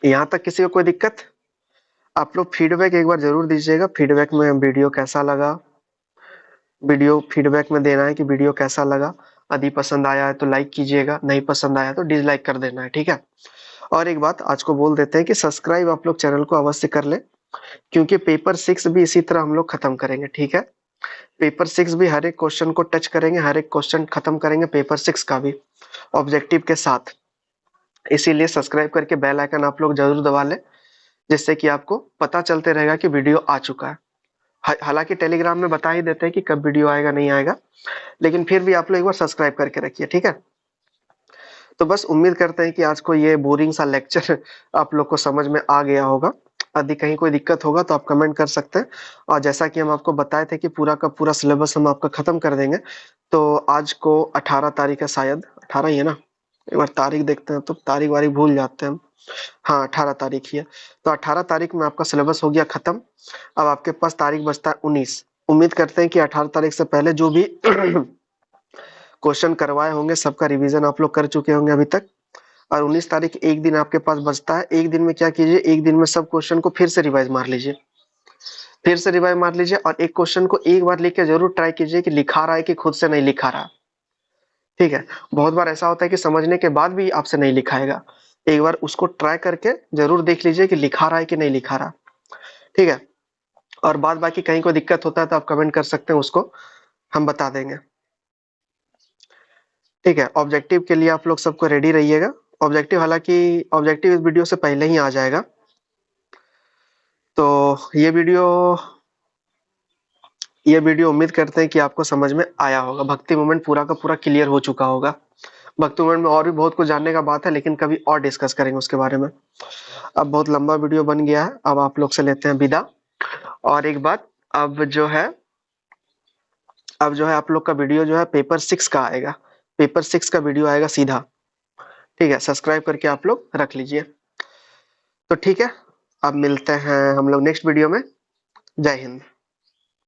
यहाँ तक, किसी को कोई दिक्कत? आप लोग फीडबैक एक बार जरूर दीजिएगा, फीडबैक में वीडियो कैसा लगा, वीडियो फीडबैक में देना है कि वीडियो कैसा लगा। यदि पसंद आया है तो लाइक कीजिएगा, नहीं पसंद आया तो डिसलाइक कर देना है, ठीक है। और एक बात आज को बोल देते हैं कि सब्सक्राइब आप लोग चैनल को अवश्य कर ले, क्योंकि पेपर 6 भी इसी तरह हम लोग खत्म करेंगे, ठीक है। पेपर 6 भी हर एक क्वेश्चन को टच करेंगे, हर एक क्वेश्चन खत्म करेंगे पेपर 6 का भी ऑब्जेक्टिव के साथ। इसीलिए सब्सक्राइब करके बेल आइकन आप लोग जरूर दबा लें, जिससे कि आपको पता चलते रहेगा कि वीडियो आ चुका है। हालांकि टेलीग्राम में बता ही देते हैं कि कब वीडियो आएगा नहीं आएगा, लेकिन फिर भी आप लोग एक बार सब्सक्राइब करके रखिए, ठीक है। तो बस उम्मीद करते हैं कि आज को ये बोरिंग सा लेक्चर आप लोग को समझ में आ गया होगा। यदि कहीं कोई दिक्कत होगा तो आप कमेंट कर सकते हैं। और जैसा कि हम आपको बताए थे कि पूरा का पूरा सिलेबस हम आपका खत्म कर देंगे, तो आज को 18 तारीख है, शायद 18 ही है ना, एक बार तारीख देखते हैं, तो तारीख वारीख भूल जाते हैं हम। हाँ, 18 तारीख ही है। तो 18 तारीख में आपका सिलेबस हो गया खत्म। अब आपके पास तारीख बचता है 19। उम्मीद करते हैं कि 18 तारीख से पहले जो भी क्वेश्चन करवाए होंगे सबका रिवीजन आप लोग कर चुके होंगे अभी तक। और 19 तारीख एक दिन आपके पास बचता है। एक दिन में क्या कीजिए, एक दिन में सब क्वेश्चन को फिर से रिवाइज मार लीजिए, फिर से रिवाइज मार लीजिए। और एक क्वेश्चन को एक बार लिख के जरूर ट्राई कीजिए कि लिखा रहा है कि खुद से नहीं लिखा रहा, ठीक है। बहुत बार ऐसा होता है कि समझने के बाद भी आपसे नहीं लिखाएगा। एक बार उसको ट्राई करके जरूर देख लीजिए कि लिखा रहा है कि नहीं लिखा रहा, ठीक है। और बाद बाकी कहीं कोई दिक्कत होता है तो आप कमेंट कर सकते हैं, उसको हम बता देंगे, ठीक है। ऑब्जेक्टिव के लिए आप लोग सबको रेडी रहिएगा। ऑब्जेक्टिव, हालांकि ऑब्जेक्टिव इस वीडियो से पहले ही आ जाएगा। तो ये वीडियो उम्मीद करते हैं कि आपको समझ में आया होगा। भक्ति मूवमेंट पूरा का पूरा क्लियर हो चुका होगा। भक्ति मूवमेंट में और भी बहुत कुछ जानने का बात है, लेकिन कभी और डिस्कस करेंगे उसके बारे में। अब बहुत लंबा वीडियो बन गया है, अब आप लोग से लेते हैं विदा। और एक बात, अब जो है आप लोग का वीडियो जो है पेपर 6 का आएगा, पेपर 6 का वीडियो आएगा सीधा, ठीक है। सब्सक्राइब करके आप लोग रख लीजिए। तो ठीक है, अब मिलते हैं हम लोग नेक्स्ट वीडियो में। जय हिंद।